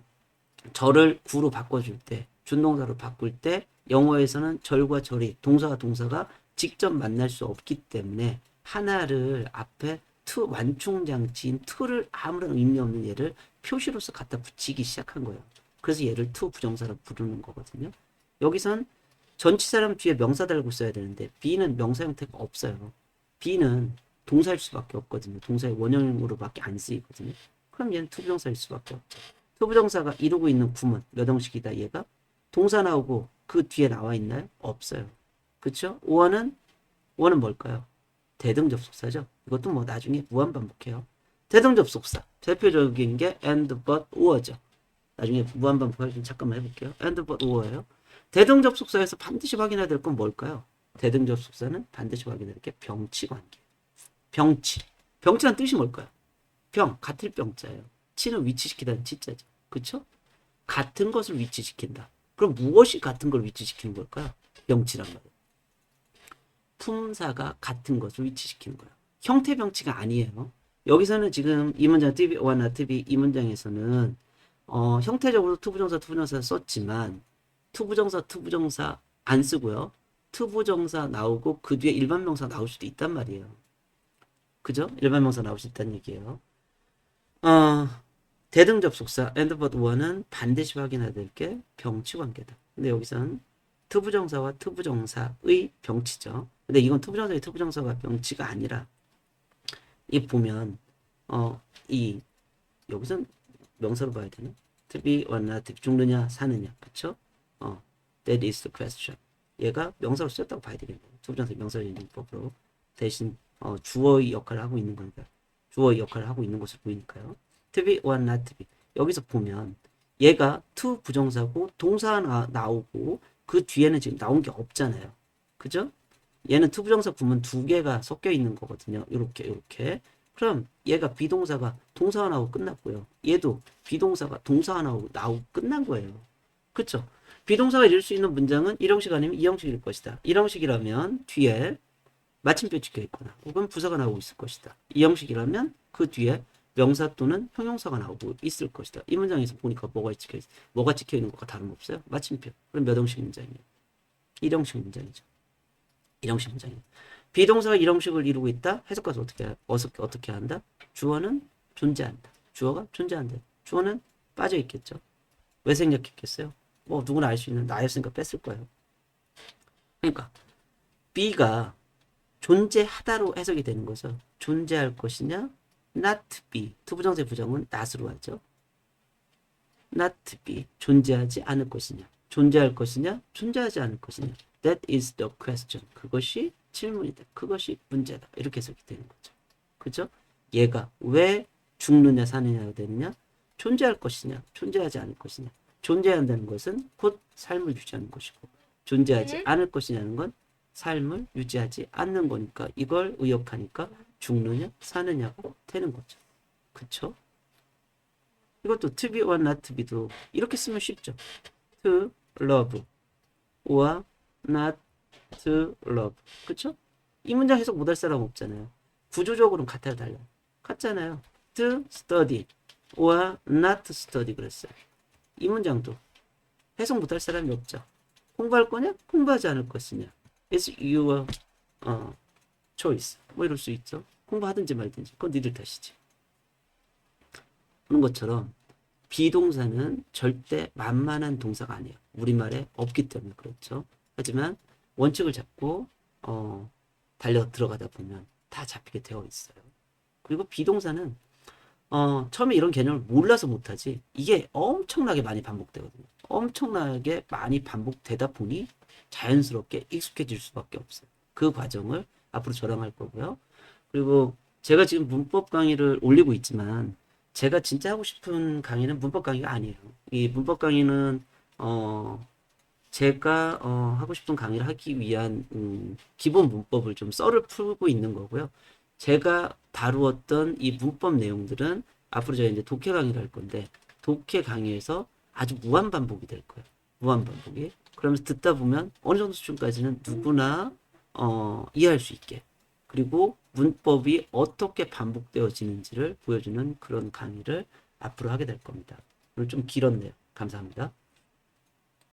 절을 구로 바꿔줄 때 준동사로 바꿀 때 영어에서는 절과 절이 동사와 동사가 직접 만날 수 없기 때문에 하나를 앞에 to 완충장치인 to를 아무런 의미 없는 얘를 표시로서 갖다 붙이기 시작한 거예요. 그래서 얘를 to 부정사로 부르는 거거든요. 여기선 전치사람 뒤에 명사 달고 써야 되는데 be는 명사 형태가 없어요. be는 동사일 수밖에 없거든요. 동사의 원형으로밖에 안 쓰이거든요. 그럼 얘는 to 부정사일 수밖에 없죠. to 부정사가 이루고 있는 구문 몇 형식이다 얘가? 동사 나오고 그 뒤에 나와 있나요? 없어요. 그쵸? 5어는 뭘까요? 대등접속사죠. 이것도 뭐 나중에 무한반복해요. 대등접속사 대표적인 게 and, but, or죠. 나중에 무한반복할 때 잠깐만 해볼게요. and, but, or예요. 대등접속사에서 반드시 확인해야 될 건 뭘까요? 대등접속사는 반드시 확인해야 될 게 병치관계. 병치. 병치란 뜻이 뭘까요? 병, 같을 병자예요. 치는 위치시키다는 치자죠. 그쵸? 같은 것을 위치시킨다. 그럼 무엇이 같은 걸 위치시키는 걸까요? 병치란 말이에요. 품사가 같은 것을 위치시키는 거예요. 형태 병치가 아니에요. 여기서는 지금 이 문장 to be or not to be 이 문장에서는 형태적으로 투부정사 썼지만 투부정사 안 쓰고요. 투부정사 나오고 그 뒤에 일반 명사 나올 수도 있단 말이에요. 그죠? 일반 명사 나올 수 있다는 얘기예요. 대등접속사 and but ore는 반드시 확인해야 될 게 병치 관계다. 근데 여기서는 투부정사와 투부정사의 병치죠. 근데 이건 투부정사의 투부정사가 병치가 아니라 이 보면 이 여기선 명사로 봐야 되나? To be or not to be 죽느냐 사느냐 그쵸? That is the question. 얘가 명사로 쓰였다고 봐야 되겠네요. 투부정사 명사인용법으로 대신 주어의 역할을 하고 있는 거니까 주어의 역할을 하고 있는 것을 보이니까요. To be or not to be 여기서 보면 얘가 to 부정사고 동사 나오고 그 뒤에는 지금 나온 게 없잖아요. 그죠? 얘는 to 부정사 구문 두 개가 섞여 있는 거거든요. 이렇게. 그럼 얘가 비동사가 동사가 나오고 끝났고요. 얘도 비동사가 동사가 나오고 끝난 거예요. 그쵸? 비동사가 이룰 수 있는 문장은 1형식 아니면 2형식일 것이다. 1형식이라면 뒤에 마침표 찍혀 있거나 혹은 부사가 나오고 있을 것이다. 2형식이라면 그 뒤에 명사 또는 형용사가 나오고 있을 것이다. 이 문장에서 보니까 뭐가 찍혀 있는 것과 다름없어요. 마침표. 그럼 몇 형식 문장이에요? 1형식 문장이죠. 1형식 문장이에요. 비동사가 1형식을 이루고 있다. 해석가서 어떻게 한다? 주어는 존재한다. 주어가 존재한다. 주어는 빠져 있겠죠. 왜 생략했겠어요? 뭐 누구나 알 수 있는 나였으니까 뺐을 거예요. 그러니까 B가 존재하다로 해석이 되는 거죠. 존재할 것이냐? not to be. 투부정사의 부정은 not으로 하죠. not to be. 존재하지 않을 것이냐? 존재할 것이냐? 존재하지 않을 것이냐? That is the question. 그것이 질문이다. 그것이 문제다. 이렇게 해석이 되는 거죠. 그죠? 얘가 왜 죽느냐 사느냐가 되느냐? 존재할 것이냐? 존재하지 않을 것이냐? 존재한다는 것은 곧 삶을 유지하는 것이고 존재하지 않을 것이냐는 건 삶을 유지하지 않는 거니까 이걸 의역하니까 죽느냐 사느냐가 되는 거죠. 그쵸? 이것도 to be or not to be도 이렇게 쓰면 쉽죠. to love or not to love. 그쵸? 이 문장 해석 못할 사람 없잖아요. 구조적으로는 같아요 달라요. 같잖아요. to study or not to study 그랬어요. 이 문장도 해석 못할 사람이 없죠. 공부할 거냐? 공부하지 않을 것이냐? It's your choice. 뭐 이럴 수 있죠. 공부하든지 말든지. 그건 니들 탓이지. 그런 것처럼 비동사는 절대 만만한 동사가 아니에요. 우리말에 없기 때문에 그렇죠. 하지만 원칙을 잡고 달려 들어가다 보면 다 잡히게 되어 있어요. 그리고 비동사는 처음에 이런 개념을 몰라서 못하지 이게 엄청나게 많이 반복되거든요. 엄청나게 많이 반복되다 보니 자연스럽게 익숙해질 수밖에 없어요. 그 과정을 앞으로 저랑할 거고요. 그리고 제가 지금 문법 강의를 올리고 있지만 제가 진짜 하고 싶은 강의는 문법 강의가 아니에요. 이 문법 강의는 제가 하고 싶은 강의를 하기 위한 기본 문법을 좀 썰을 풀고 있는 거고요. 제가 다루었던 이 문법 내용들은 앞으로 제가 이제 독해 강의를 할 건데 독해 강의에서 아주 무한 반복이 될 거예요. 무한 반복이. 그러면서 듣다 보면 어느 정도 수준까지는 누구나 이해할 수 있게 그리고 문법이 어떻게 반복되어지는지를 보여주는 그런 강의를 앞으로 하게 될 겁니다. 오늘 좀 길었네요. 감사합니다.